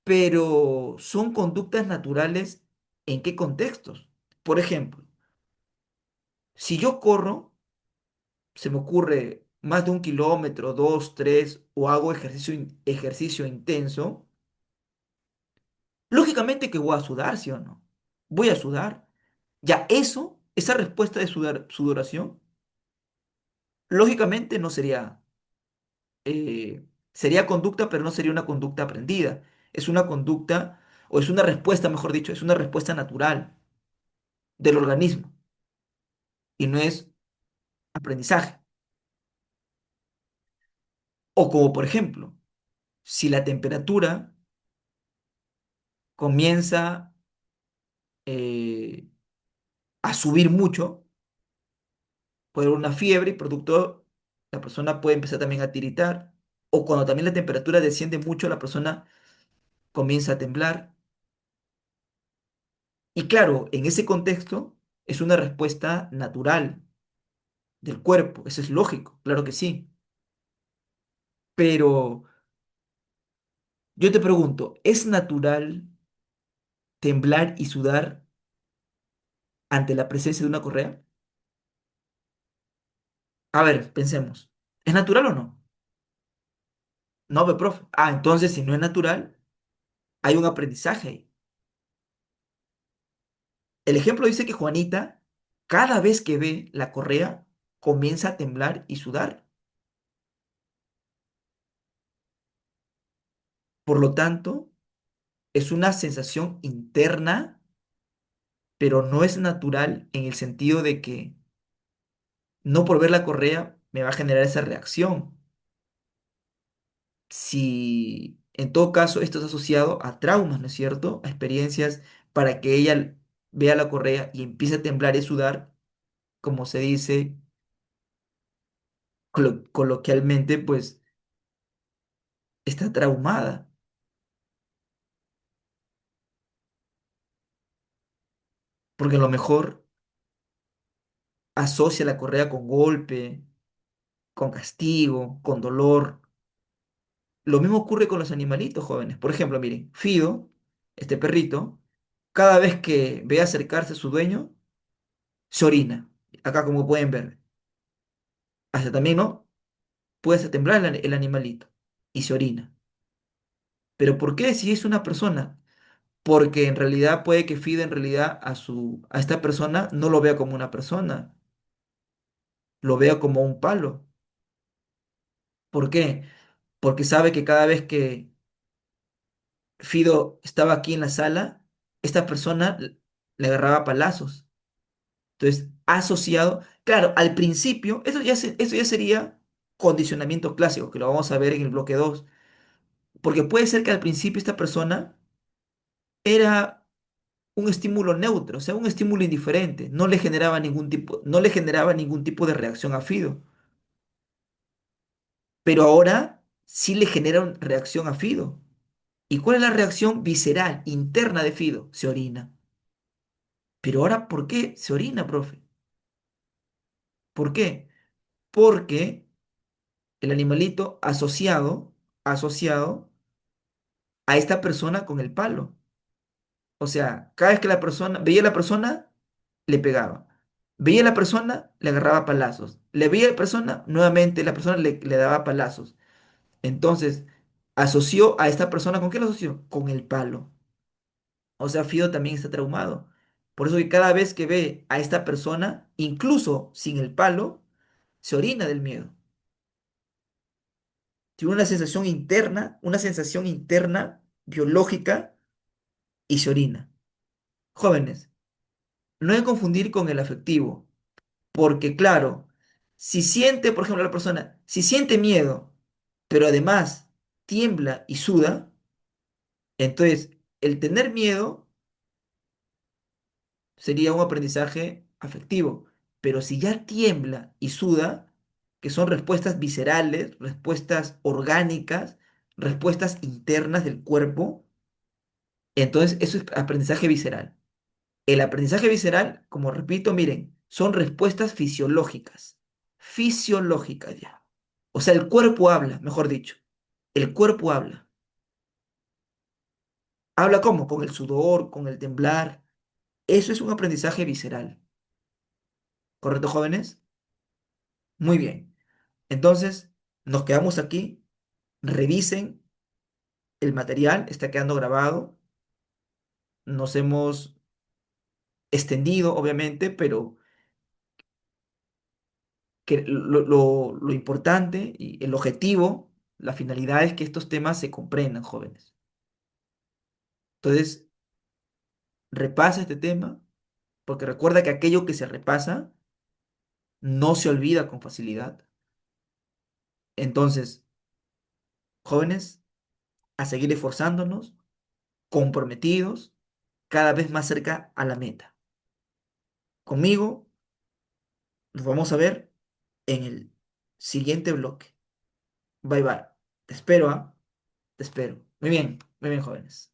Pero son conductas naturales, ¿en qué contextos? Por ejemplo, si yo corro, se me ocurre más de 1 kilómetro, dos, tres, o hago ejercicio intenso, lógicamente que voy a sudar, ¿sí o no? Voy a sudar. Ya eso, esa respuesta de sudoración, lógicamente no sería, sería conducta, pero no sería una conducta aprendida. Es una conducta, o es una respuesta, mejor dicho, es una respuesta natural del organismo y no es aprendizaje. O como por ejemplo, si la temperatura comienza eh, a subir mucho, puede haber una fiebre y producto, la persona puede empezar también a tiritar. O cuando también la temperatura desciende mucho, la persona comienza a temblar. Y claro, en ese contexto es una respuesta natural del cuerpo, eso es lógico, claro que sí. Pero yo te pregunto, ¿es natural temblar y sudar ante la presencia de una correa? A ver, pensemos. ¿Es natural o no? No, profe. Ah, entonces si no es natural, hay un aprendizaje ahí. El ejemplo dice que Juanita, cada vez que ve la correa, comienza a temblar y sudar. Por lo tanto, es una sensación interna, pero no es natural en el sentido de que no por ver la correa me va a generar esa reacción. Si en todo caso esto es asociado a traumas, ¿no es cierto? A experiencias para que ella vea la correa y empiece a temblar y sudar, como se dice coloquialmente, pues está traumada, porque a lo mejor asocia la correa con golpe, con castigo, con dolor. Lo mismo ocurre con los animalitos jóvenes. Por ejemplo, miren, Fido, este perrito, cada vez que ve acercarse a su dueño, se orina. Acá como pueden ver. Hasta también, ¿no? Puede hasta temblar el animalito y se orina. ¿Pero por qué si es una persona? Porque en realidad puede que Fido en realidad a esta persona no lo vea como una persona, lo vea como un palo. ¿Por qué? Porque sabe que cada vez que Fido estaba aquí en la sala, esta persona le agarraba palazos. Entonces, asociado, claro, al principio, eso ya sería condicionamiento clásico, que lo vamos a ver en el bloque 2 porque puede ser que al principio esta persona era un estímulo neutro, o sea, un estímulo indiferente, no le generaba ningún tipo de reacción a Fido, pero ahora sí le genera una reacción a Fido. ¿Y cuál es la reacción visceral, interna de Fido? Se orina. Pero ahora, ¿por qué se orina, profe? ¿Por qué? Porque el animalito asociado a esta persona con el palo. O sea, cada vez que la persona veía a la persona, le pegaba. Veía a la persona, le agarraba palazos. Le veía a la persona, nuevamente la persona le daba palazos. Entonces, asoció a esta persona, ¿con qué lo asoció? Con el palo. O sea, Fido también está traumado. Por eso que cada vez que ve a esta persona, incluso sin el palo, se orina del miedo. Tiene una sensación interna, biológica, y se orina. Jóvenes, no hay que confundir con el afectivo, porque claro, si siente, por ejemplo, la persona, si siente miedo, pero además tiembla y suda, entonces el tener miedo sería un aprendizaje afectivo, pero si ya tiembla y suda, que son respuestas viscerales, respuestas orgánicas, respuestas internas del cuerpo, entonces eso es aprendizaje visceral. El aprendizaje visceral, como repito, miren, son respuestas fisiológicas. Fisiológicas ya. O sea, el cuerpo habla, mejor dicho. El cuerpo habla. ¿Habla cómo? Con el sudor, con el temblar. Eso es un aprendizaje visceral. ¿Correcto, jóvenes? Muy bien. Entonces, nos quedamos aquí. Revisen el material, está quedando grabado. Nos hemos extendido, obviamente, pero que lo importante y el objetivo, la finalidad es que estos temas se comprendan, jóvenes. Entonces, repasa este tema, porque recuerda que aquello que se repasa no se olvida con facilidad. Entonces, Jóvenes, a seguir esforzándonos, comprometidos, cada vez más cerca a la meta. Conmigo nos vamos a ver en el siguiente bloque. Bye bye. Te espero, ¿ah? Te espero. Muy bien, jóvenes.